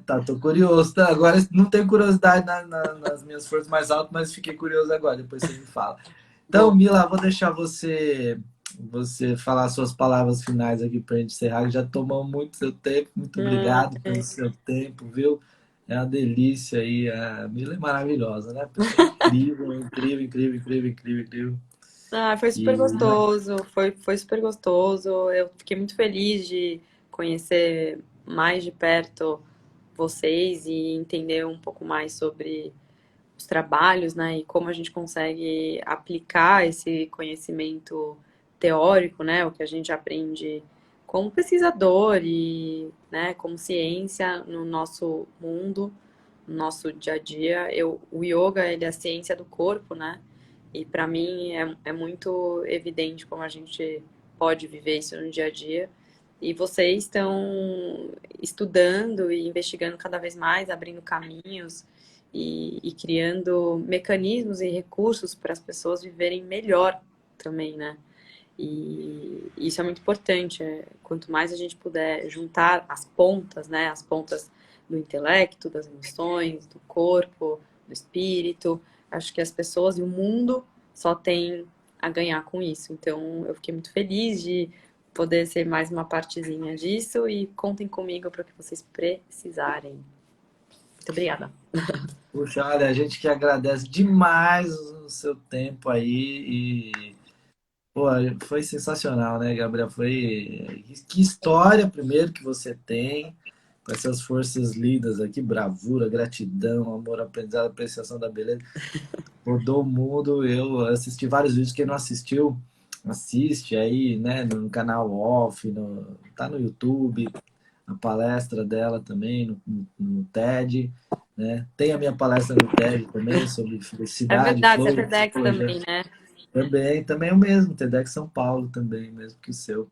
Speaker 1: Tá, tô curioso. Tá? Agora não tenho curiosidade nas minhas forças mais altas, mas fiquei curioso agora. Depois você me fala. Então,
Speaker 2: Bom,
Speaker 1: Mila, vou deixar você falar suas palavras finais aqui para a gente encerrar. Já tomou muito seu tempo. Muito obrigado pelo seu tempo, viu? É uma delícia aí. A Mila é maravilhosa, né? Pessoa incrível, incrível, incrível, incrível, incrível, incrível.
Speaker 2: foi super
Speaker 1: E, né?
Speaker 2: gostoso, foi super gostoso. Eu fiquei muito feliz de conhecer mais de perto vocês e entender um pouco mais sobre os trabalhos, né, e como a gente consegue aplicar esse conhecimento teórico, né, o que a gente aprende como pesquisador e, né, como ciência no nosso mundo, no nosso dia a dia. O yoga, ele é a ciência do corpo, né, e para mim é muito evidente como a gente pode viver isso no dia a dia. E vocês estão estudando e investigando cada vez mais, abrindo caminhos e criando mecanismos e recursos para as pessoas viverem melhor também, né? E isso é muito importante. Quanto mais a gente puder juntar as pontas, né? As pontas do intelecto, das emoções, do corpo, do espírito, acho que as pessoas e o mundo só tem a ganhar com isso. Então, eu fiquei muito feliz de poder ser mais uma partezinha disso e contem comigo para o que vocês precisarem. Muito obrigada.
Speaker 1: Puxa, olha, a gente que agradece demais o seu tempo aí e pô, foi sensacional, né, Gabriel? Que história primeiro que você tem com essas forças lidas aqui, bravura, gratidão, amor, aprendizado, apreciação da beleza. Rodou o mundo, eu assisti vários vídeos. Quem não assistiu, assiste aí, né, no canal Off, tá no YouTube, a palestra dela também no TED, né? Tem a minha palestra no TED também sobre
Speaker 2: É
Speaker 1: felicidade,
Speaker 2: verdade, você é
Speaker 1: flow,
Speaker 2: TEDx
Speaker 1: psicologia.
Speaker 2: também, né?
Speaker 1: Também é o mesmo, TEDx São Paulo também, mesmo que o seu.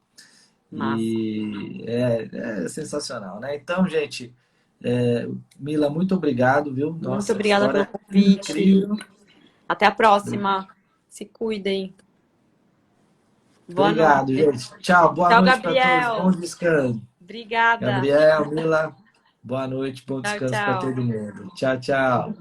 Speaker 2: Massa.
Speaker 1: E é sensacional, né? Então, gente, Mila, muito obrigado, viu?
Speaker 2: Muito
Speaker 1: Nossa,
Speaker 2: obrigada pelo
Speaker 1: história
Speaker 2: convite.
Speaker 1: incrível.
Speaker 2: Até a próxima. Se cuidem. Boa
Speaker 1: Obrigado,
Speaker 2: noite.
Speaker 1: gente. Tchau, boa
Speaker 2: Tchau,
Speaker 1: noite para todos. Bom
Speaker 2: Gabriel.
Speaker 1: descanso.
Speaker 2: Obrigada.
Speaker 1: Gabriel, Mila, boa noite, bom
Speaker 2: Tchau,
Speaker 1: descanso para
Speaker 2: tchau.
Speaker 1: todo mundo. Tchau, tchau.